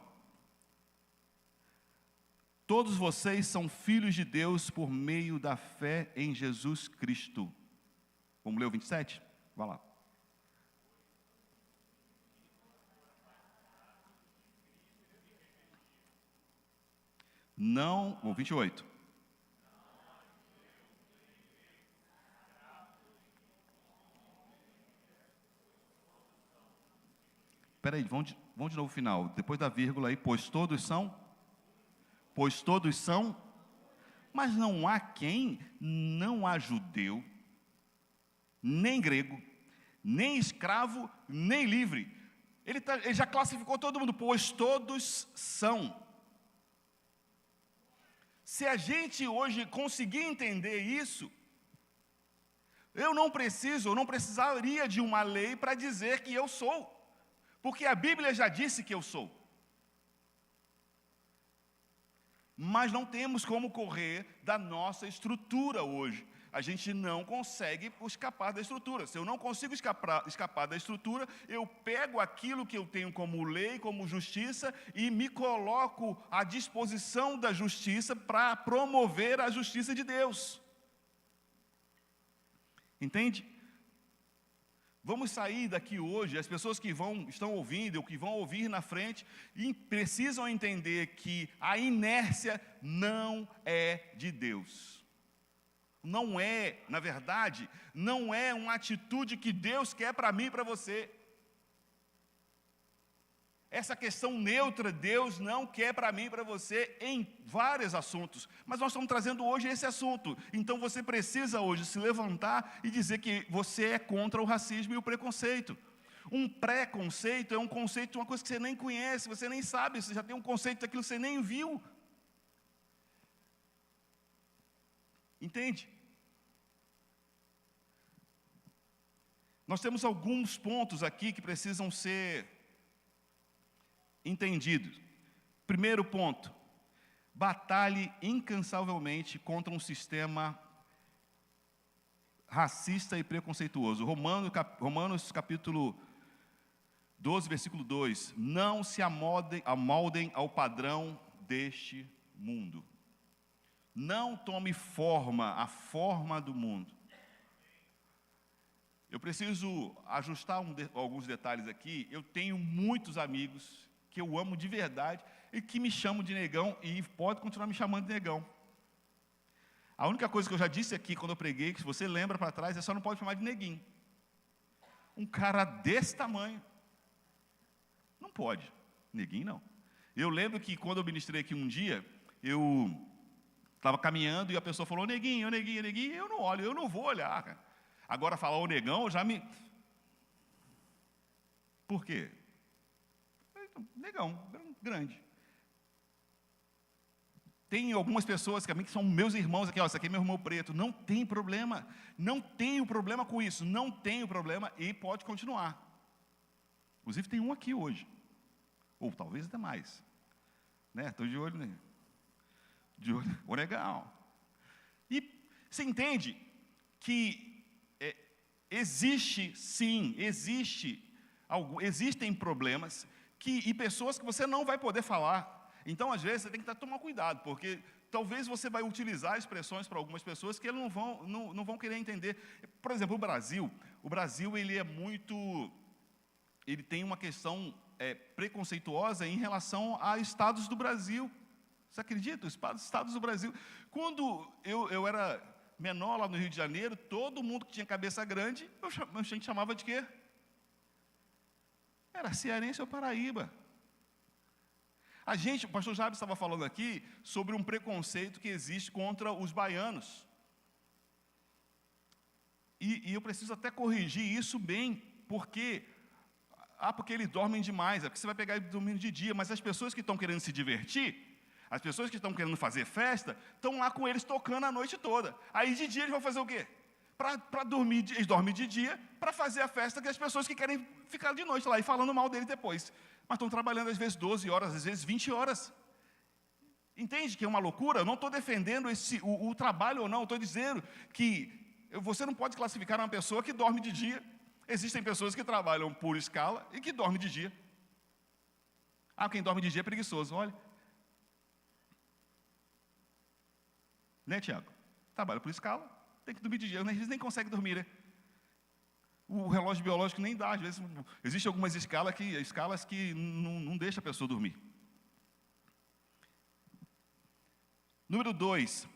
Todos vocês são filhos de Deus por meio da fé em Jesus Cristo. Vamos ler o 27? Vai lá. Não, o 28. Espera aí, vamos de novo o final. Depois da vírgula aí, pois todos são, mas não há quem, não há judeu, nem grego, nem escravo, nem livre. Ele já classificou todo mundo, pois todos são. Se a gente hoje conseguir entender isso, eu não precisaria de uma lei para dizer que eu sou, porque a Bíblia já disse que eu sou. Mas não temos como correr da nossa estrutura hoje. A gente não consegue escapar da estrutura. Se eu não consigo escapar da estrutura, eu pego aquilo que eu tenho como lei, como justiça, e me coloco à disposição da justiça para promover a justiça de Deus. Entende? Vamos sair daqui hoje, as pessoas que estão ouvindo ou que vão ouvir na frente, precisam entender que a inércia não é de Deus. Não é, na verdade, não é uma atitude que Deus quer para mim e para você. Essa questão neutra, Deus não quer para mim e para você em vários assuntos. Mas nós estamos trazendo hoje esse assunto. Então você precisa hoje se levantar e dizer que você é contra o racismo e o preconceito. Um preconceito é um conceito de uma coisa que você nem conhece, você nem sabe, você já tem um conceito daquilo que você nem viu. Entende? Nós temos alguns pontos aqui que precisam ser entendidos. Primeiro ponto: batalhe incansavelmente contra um sistema racista e preconceituoso. Romanos capítulo 12, versículo 2. Não se amoldem ao padrão deste mundo. Não tome a forma do mundo. Eu preciso ajustar alguns detalhes aqui. Eu tenho muitos amigos que eu amo de verdade e que me chamam de negão e pode continuar me chamando de negão. A única coisa que eu já disse aqui quando eu preguei, que se você lembra para trás, é só não pode chamar de neguinho. Um cara desse tamanho, não pode. Neguinho não. Eu lembro que quando eu ministrei aqui um dia, eu estava caminhando e a pessoa falou, neguinho, neguinho, neguinho, eu não olho, eu não vou olhar, cara. Agora falar o negão, já me... Por quê? Negão, grande. Tem algumas pessoas que são meus irmãos aqui, ó, esse aqui é meu irmão preto. Não tem problema. Não tenho problema com isso. Não tenho problema e pode continuar. Inclusive tem um aqui hoje. Ou talvez até mais. Estou de olho nele. De olho. Legal. E você entende que existem problemas e pessoas que você não vai poder falar. Então, às vezes, você tem que tomar cuidado, porque talvez você vai utilizar expressões para algumas pessoas que eles não vão querer entender. Por exemplo, o Brasil ele tem uma questão preconceituosa em relação a estados do Brasil. Você acredita? Os estados do Brasil. Quando eu era menor lá no Rio de Janeiro, todo mundo que tinha cabeça grande, a gente chamava de quê? Era cearense ou Paraíba. O pastor Jabes estava falando aqui sobre um preconceito que existe contra os baianos. E eu preciso até corrigir isso bem, porque eles dormem demais, porque você vai pegar ele dormindo de dia, mas as pessoas que estão querendo se divertir, as pessoas que estão querendo fazer festa, estão lá com eles tocando a noite toda. Aí de dia eles vão fazer o quê? Para dormir, eles dormem de dia, para fazer a festa que as pessoas que querem ficar de noite lá e falando mal dele depois. Mas estão trabalhando às vezes 12 horas, às vezes 20 horas. Entende que é uma loucura? Eu não estou defendendo o trabalho ou não, estou dizendo que você não pode classificar uma pessoa que dorme de dia. Existem pessoas que trabalham por escala e que dormem de dia. Quem dorme de dia é preguiçoso, olha. Né, Tiago? Trabalha por escala, tem que dormir de dia. Às vezes nem consegue dormir, né? O relógio biológico nem dá. Às vezes, existem algumas escalas que não deixam a pessoa dormir. Número 2.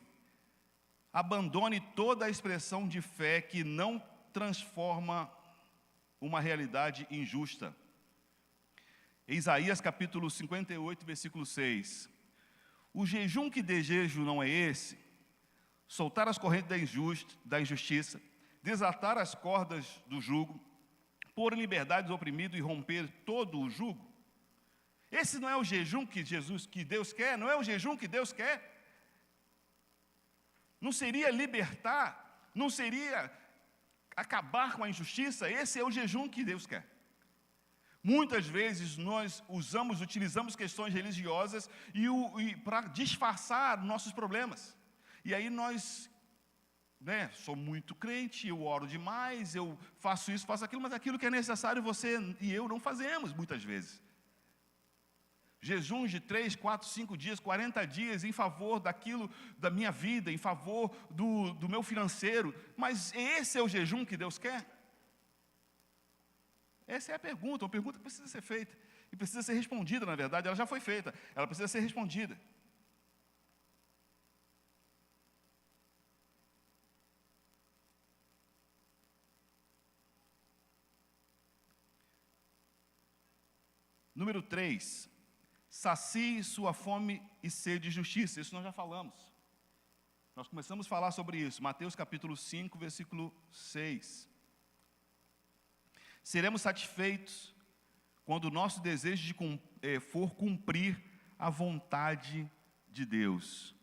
Abandone toda a expressão de fé que não transforma uma realidade injusta. Isaías capítulo 58, versículo 6. O jejum que desejo não é esse: soltar as correntes da injustiça, desatar as cordas do jugo, pôr em liberdade os oprimidos e romper todo o jugo. Esse não é o jejum que Deus quer? Não é o jejum que Deus quer? Não seria libertar? Não seria acabar com a injustiça? Esse é o jejum que Deus quer. Muitas vezes nós utilizamos questões religiosas para disfarçar nossos problemas. E aí nós, sou muito crente, eu oro demais, eu faço isso, faço aquilo, mas aquilo que é necessário você e eu não fazemos muitas vezes. Jejuns de 3, 4, 5 dias, 40 dias em favor daquilo, da minha vida, em favor do meu financeiro. Mas esse é o jejum que Deus quer? Essa é a pergunta, uma pergunta que precisa ser feita. E precisa ser respondida, na verdade, ela já foi feita, ela precisa ser respondida. Número 3. Sacie sua fome e sede de justiça. Isso nós já falamos. Nós começamos a falar sobre isso. Mateus capítulo 5, versículo 6. Seremos satisfeitos quando o nosso desejo for cumprir a vontade de Deus.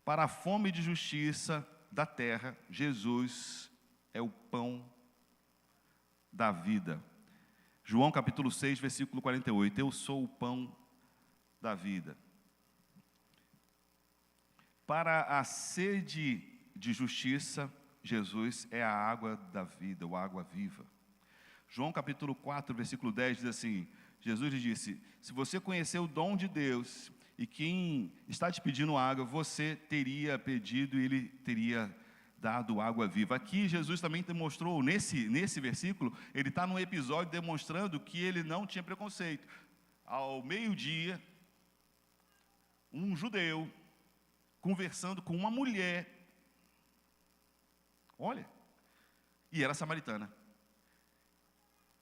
Para a fome de justiça da terra, Jesus é o pão da vida. João capítulo 6, versículo 48. Eu sou o pão da vida. Para a sede de justiça, Jesus é a água da vida, ou água viva. João capítulo 4, versículo 10 diz assim: Jesus lhe disse: se você conhecer o dom de Deus e quem está te pedindo água, você teria pedido e ele teria dado água viva. Aqui Jesus também demonstrou, nesse versículo, ele está num episódio demonstrando que ele não tinha preconceito. Ao meio-dia, um judeu conversando com uma mulher, olha, e era samaritana.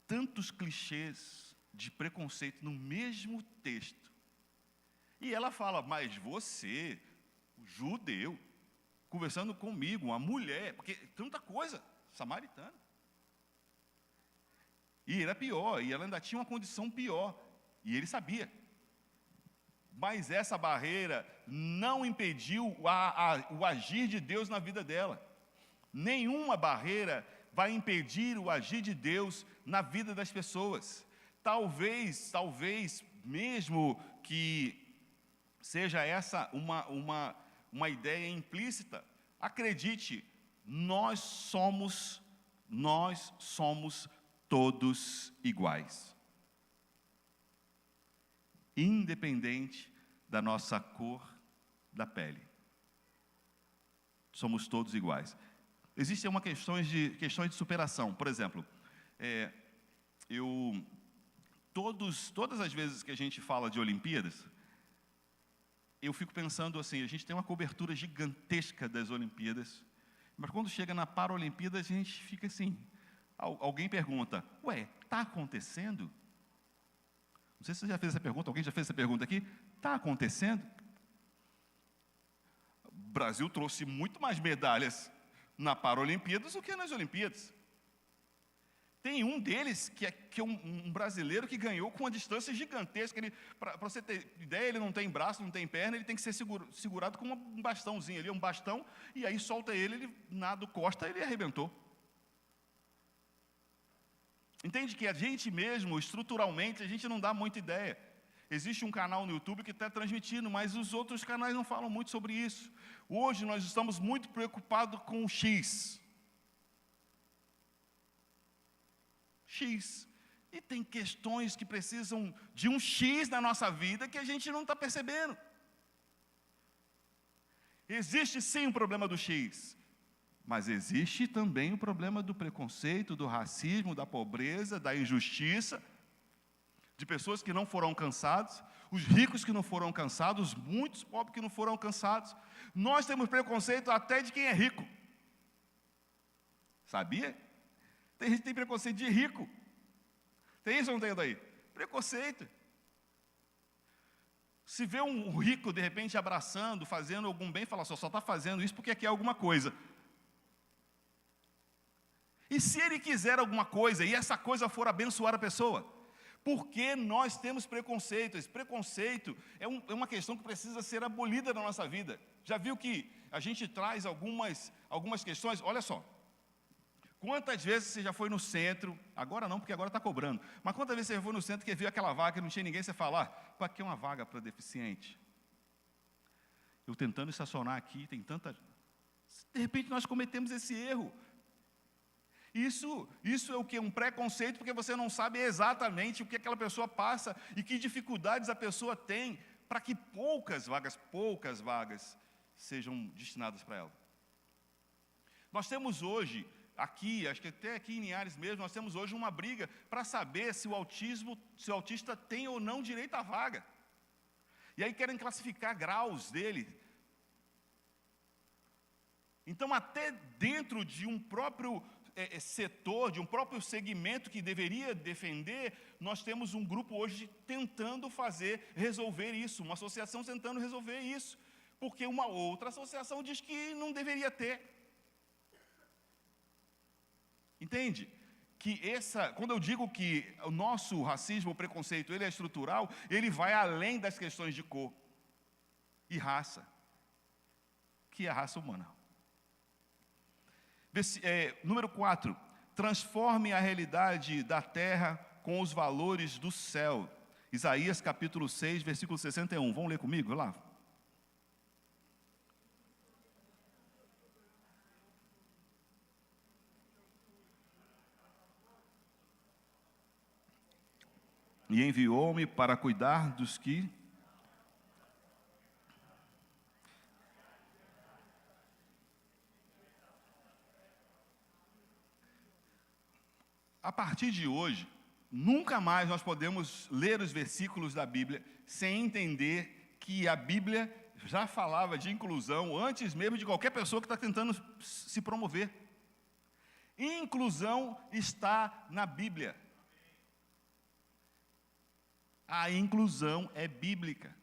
Tantos clichês de preconceito no mesmo texto. E ela fala: mas você, judeu, conversando comigo, uma mulher, porque tanta coisa, samaritana. E era pior, e ela ainda tinha uma condição pior, e ele sabia. Mas essa barreira não impediu o agir de Deus na vida dela. Nenhuma barreira vai impedir o agir de Deus na vida das pessoas. Talvez mesmo que seja essa uma ideia implícita, acredite, nós somos todos iguais. Independente da nossa cor da pele. Somos todos iguais. Existem questões de superação. Por exemplo, todas as vezes que a gente fala de Olimpíadas, eu fico pensando assim, a gente tem uma cobertura gigantesca das Olimpíadas, mas quando chega na Paralimpíada, a gente fica assim, alguém pergunta: ué, está acontecendo? Não sei se você já fez essa pergunta, alguém já fez essa pergunta aqui? Está acontecendo? O Brasil trouxe muito mais medalhas na Paralimpíadas do que nas Olimpíadas. Tem um deles que é um brasileiro que ganhou com uma distância gigantesca. Para você ter ideia, ele não tem braço, não tem perna, ele tem que ser segurado com um bastãozinho ali, um bastão, e aí solta ele nada, costa, ele arrebentou. Entende que a gente mesmo, estruturalmente, a gente não dá muita ideia. Existe um canal no YouTube que está transmitindo, mas os outros canais não falam muito sobre isso. Hoje nós estamos muito preocupados com o X. E tem questões que precisam de um X na nossa vida que a gente não está percebendo. Existe sim o problema do X, mas existe também o problema do preconceito, do racismo, da pobreza, da injustiça, de pessoas que não foram alcançadas, os ricos que não foram alcançados, muitos pobres que não foram alcançados. Nós temos preconceito até de quem é rico. Sabia? Tem gente que tem preconceito de rico. Tem isso ou não tem daí? Preconceito. Se vê um rico, de repente, abraçando, fazendo algum bem, fala, só está fazendo isso porque quer alguma coisa. E se ele quiser alguma coisa, e essa coisa for abençoar a pessoa? Porque nós temos preconceito. Esse preconceito é uma questão que precisa ser abolida na nossa vida. Já viu que a gente traz algumas questões? Olha só. Quantas vezes você já foi no centro, agora não, porque agora está cobrando, mas quantas vezes você já foi no centro que viu aquela vaga que não tinha ninguém, você fala, para que uma vaga para deficiente? Eu tentando estacionar aqui, tem tanta... De repente nós cometemos esse erro. Isso é o que? Um preconceito, porque você não sabe exatamente o que aquela pessoa passa e que dificuldades a pessoa tem para que poucas vagas sejam destinadas para ela. Nós temos hoje... Aqui, acho que até aqui em Linhares mesmo, nós temos hoje uma briga para saber se o autista tem ou não direito à vaga. E aí querem classificar graus dele. Então, até dentro de um próprio setor, de um próprio segmento que deveria defender, nós temos um grupo hoje tentando resolver isso, uma associação tentando resolver isso, porque uma outra associação diz que não deveria ter. Entende? Quando eu digo que o nosso racismo, o preconceito, ele é estrutural, ele vai além das questões de cor e raça, que é a raça humana. Número 4, transforme a realidade da terra com os valores do céu. Isaías capítulo 6, versículo 61. Vamos ler comigo? Vai lá. E enviou-me para cuidar dos que... A partir de hoje, nunca mais nós podemos ler os versículos da Bíblia sem entender que a Bíblia já falava de inclusão antes mesmo de qualquer pessoa que está tentando se promover. Inclusão está na Bíblia. A inclusão é bíblica.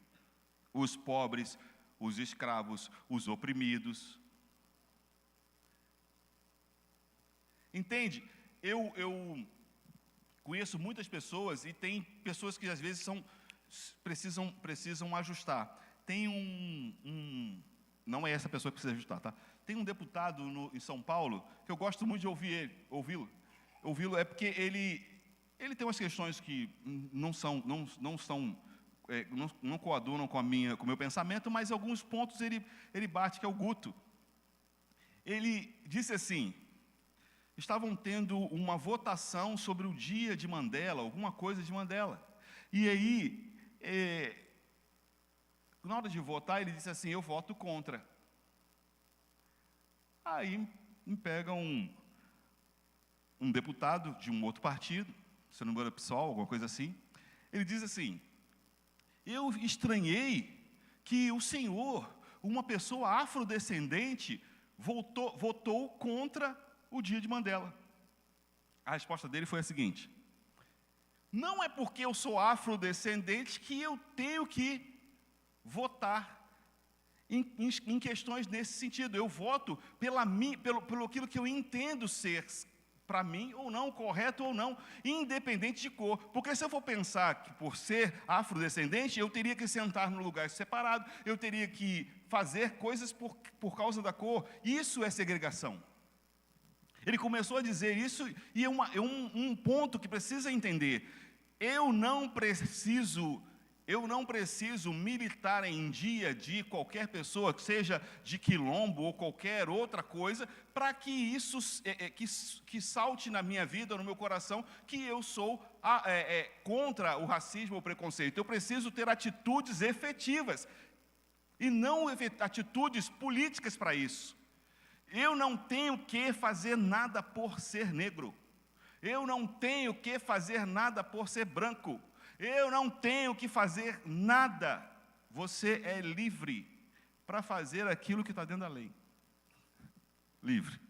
Os pobres, os escravos, os oprimidos. Entende? Eu conheço muitas pessoas e tem pessoas que às vezes precisam ajustar. Tem não é essa pessoa que precisa ajustar, tá? Tem um deputado em São Paulo que eu gosto muito de ouvi-lo. Ouvi-lo é porque ele tem umas questões que não coadunam com o meu pensamento, mas alguns pontos ele bate, que é o Guto. Ele disse assim, estavam tendo uma votação sobre o dia de Mandela, alguma coisa de Mandela. E aí, na hora de votar, ele disse assim, eu voto contra. Aí me pega um deputado de um outro partido, se não me engano, PSOL, alguma coisa assim. Ele diz assim, eu estranhei que o senhor, uma pessoa afrodescendente, votou contra o dia de Mandela. A resposta dele foi a seguinte, Não é porque eu sou afrodescendente que eu tenho que votar em questões nesse sentido. Eu voto pelo aquilo que eu entendo ser, para mim ou não, correto ou não, independente de cor. Porque se eu for pensar que por ser afrodescendente, eu teria que sentar num lugar separado, eu teria que fazer coisas por causa da cor. Isso é segregação. Ele começou a dizer isso, e é um ponto que precisa entender. Eu não preciso militar em dia de qualquer pessoa, que seja de quilombo ou qualquer outra coisa, para que isso que salte na minha vida, no meu coração, que eu sou contra o racismo ou o preconceito. Eu preciso ter atitudes efetivas, e não atitudes políticas para isso. Eu não tenho que fazer nada por ser negro. Eu não tenho que fazer nada por ser branco. Eu não tenho que fazer nada. Você é livre para fazer aquilo que está dentro da lei. Livre.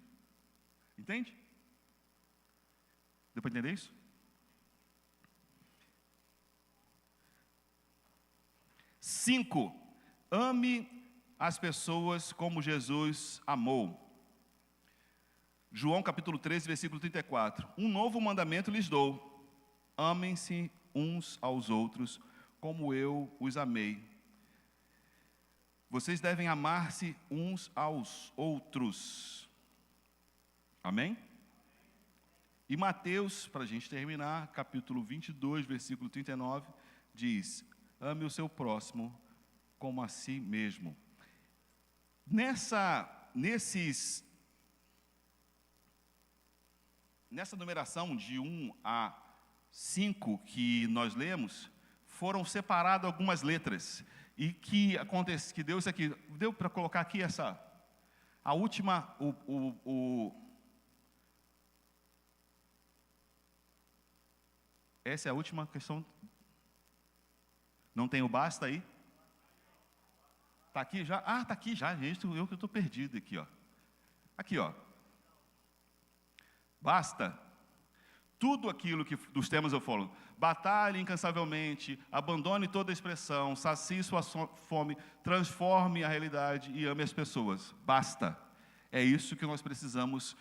Entende? Deu para entender isso? 5. Ame as pessoas como Jesus amou. João capítulo 13, versículo 34. Um novo mandamento lhes dou: amem-se uns aos outros, como eu os amei. Vocês devem amar-se uns aos outros. Amém? E Mateus, para a gente terminar, capítulo 22, versículo 39, diz: ame o seu próximo como a si mesmo. Nessa numeração de 1 a 5 que nós lemos, foram separadas algumas letras. E que acontece, que Deus aqui, deu para colocar aqui a última, essa é a última questão. Não tem o basta aí? Está aqui já? Ah, está aqui já, gente, eu que estou perdido aqui, ó. Aqui, ó. Basta. Tudo aquilo que dos temas eu falo: batalhe incansavelmente, abandone toda expressão, sacie sua fome, transforme a realidade e ame as pessoas. Basta. É isso que nós precisamos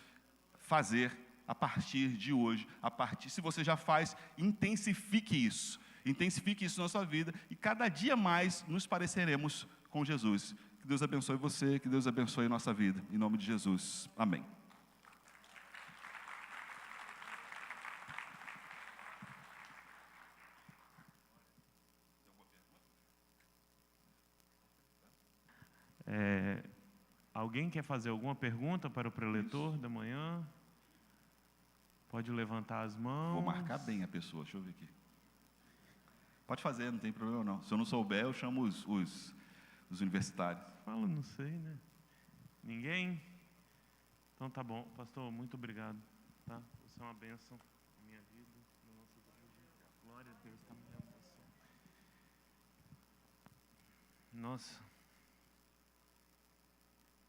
fazer a partir de hoje. Se você já faz, intensifique isso. Intensifique isso na sua vida e cada dia mais nos pareceremos com Jesus. Que Deus abençoe você, que Deus abençoe a nossa vida. Em nome de Jesus. Amém. Alguém quer fazer alguma pergunta para o preletor da manhã? Pode levantar as mãos. Vou marcar bem a pessoa, deixa eu ver aqui. Pode fazer, não tem problema não. Se eu não souber, eu chamo os universitários. Fala, não sei, né? Ninguém? Então tá bom. Pastor, muito obrigado. Tá? Você é uma bênção na minha vida, na nossa vida. Glória a Deus, está me dando você. Nossa.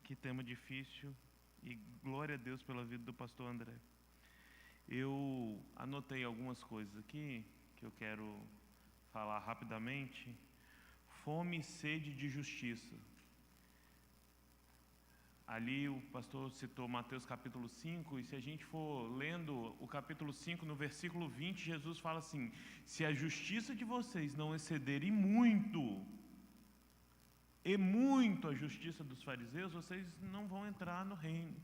Que tema difícil, e glória a Deus pela vida do pastor André. Eu anotei algumas coisas aqui que eu quero falar rapidamente. Fome e sede de justiça. Ali o pastor citou Mateus capítulo 5, e se a gente for lendo o capítulo 5, no versículo 20, Jesus fala assim: se a justiça de vocês não exceder e muito a justiça dos fariseus, vocês não vão entrar no reino.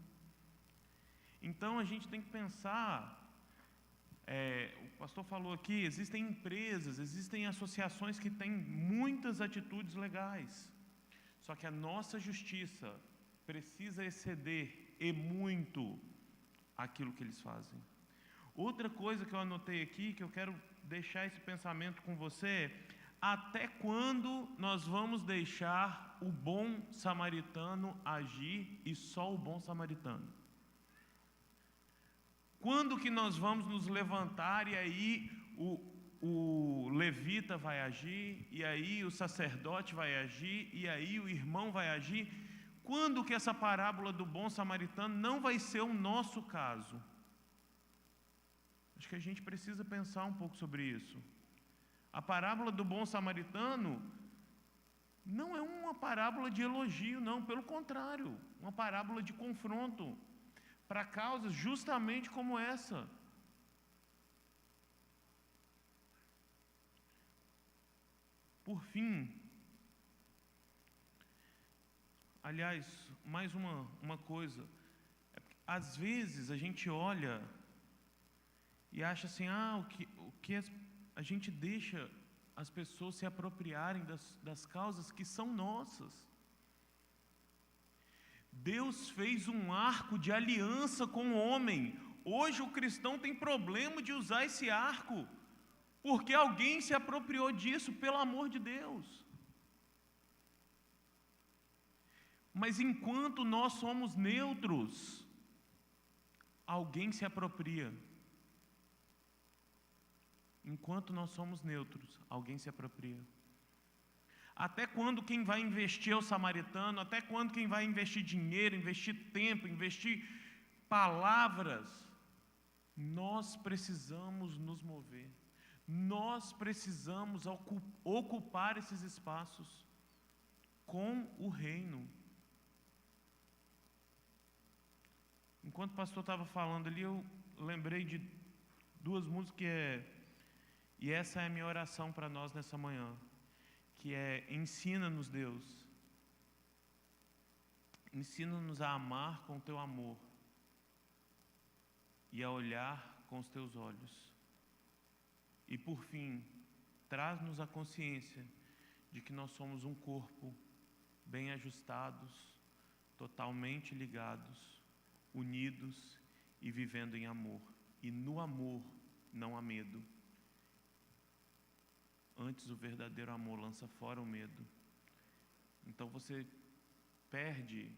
Então a gente tem que pensar, o pastor falou aqui, existem empresas, existem associações que têm muitas atitudes legais, só que a nossa justiça precisa exceder e muito aquilo que eles fazem. Outra coisa que eu anotei aqui, que eu quero deixar esse pensamento com você: até quando nós vamos deixar o bom samaritano agir e só o bom samaritano? Quando que nós vamos nos levantar e aí o levita vai agir, e aí o sacerdote vai agir, e aí o irmão vai agir? Quando que essa parábola do bom samaritano não vai ser o nosso caso? Acho que a gente precisa pensar um pouco sobre isso. A parábola do bom samaritano não é uma parábola de elogio, não, pelo contrário, uma parábola de confronto para causas justamente como essa. Por fim, aliás, mais uma coisa, às vezes a gente olha e acha assim, o que a gente deixa as pessoas se apropriarem das causas que são nossas. Deus fez um arco de aliança com o homem. Hoje o cristão tem problema de usar esse arco, porque alguém se apropriou disso, pelo amor de Deus. Mas enquanto nós somos neutros, alguém se apropria. Enquanto nós somos neutros, alguém se apropria. Até quando quem vai investir é o samaritano, até quando quem vai investir dinheiro, investir tempo, investir palavras, nós precisamos nos mover. Nós precisamos ocupar esses espaços com o reino. Enquanto o pastor estava falando ali, eu lembrei de duas músicas e essa é a minha oração para nós nessa manhã, que é: ensina-nos, Deus, ensina-nos a amar com Teu amor e a olhar com os Teus olhos. E por fim, traz-nos a consciência de que nós somos um corpo bem ajustados, totalmente ligados, unidos e vivendo em amor. E no amor não há medo. Antes, o verdadeiro amor lança fora o medo. Então você perde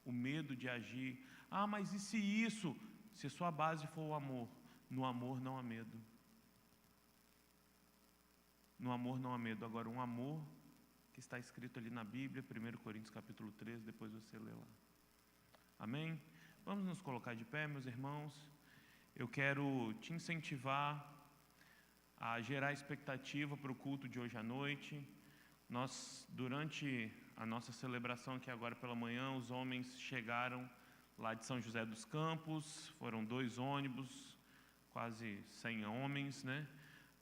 o medo de agir. Mas e se isso? Se a sua base for o amor, no amor não há medo. No amor não há medo. Agora, um amor que está escrito ali na Bíblia, 1 Coríntios capítulo 13, depois você lê lá. Amém? Vamos nos colocar de pé, meus irmãos. Eu quero te incentivar a gerar expectativa para o culto de hoje à noite. Nós, durante a nossa celebração aqui agora pela manhã, os homens chegaram lá de São José dos Campos, foram 2 ônibus, quase 100 homens, né?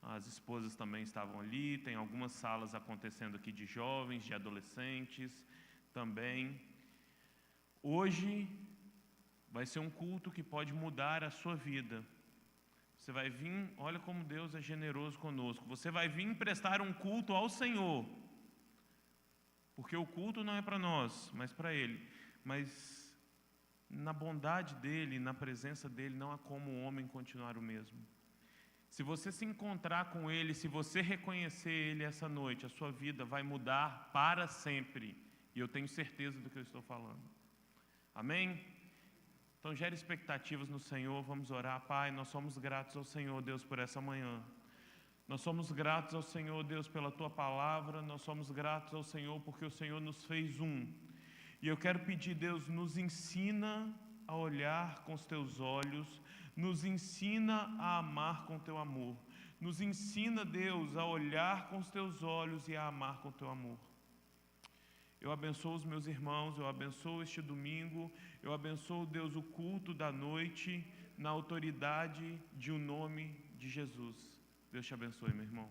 As esposas também estavam ali, tem algumas salas acontecendo aqui de jovens, de adolescentes também. Hoje vai ser um culto que pode mudar a sua vida. Você vai vir, olha como Deus é generoso conosco. Você vai vir prestar um culto ao Senhor. Porque o culto não é para nós, mas para Ele. Mas na bondade dEle, na presença dEle, não há como o homem continuar o mesmo. Se você se encontrar com Ele, se você reconhecer Ele essa noite, a sua vida vai mudar para sempre. E eu tenho certeza do que eu estou falando. Amém? Então gere expectativas no Senhor, vamos orar. Pai, nós somos gratos ao Senhor, Deus, por essa manhã. Nós somos gratos ao Senhor, Deus, pela Tua palavra. Nós somos gratos ao Senhor porque o Senhor nos fez um. E eu quero pedir, Deus, nos ensina a olhar com os Teus olhos, nos ensina a amar com Teu amor. Nos ensina, Deus, a olhar com os Teus olhos e a amar com Teu amor. Eu abençoo os meus irmãos, eu abençoo este domingo, eu abençoo, Deus, o culto da noite, na autoridade de o nome de Jesus. Deus te abençoe, meu irmão.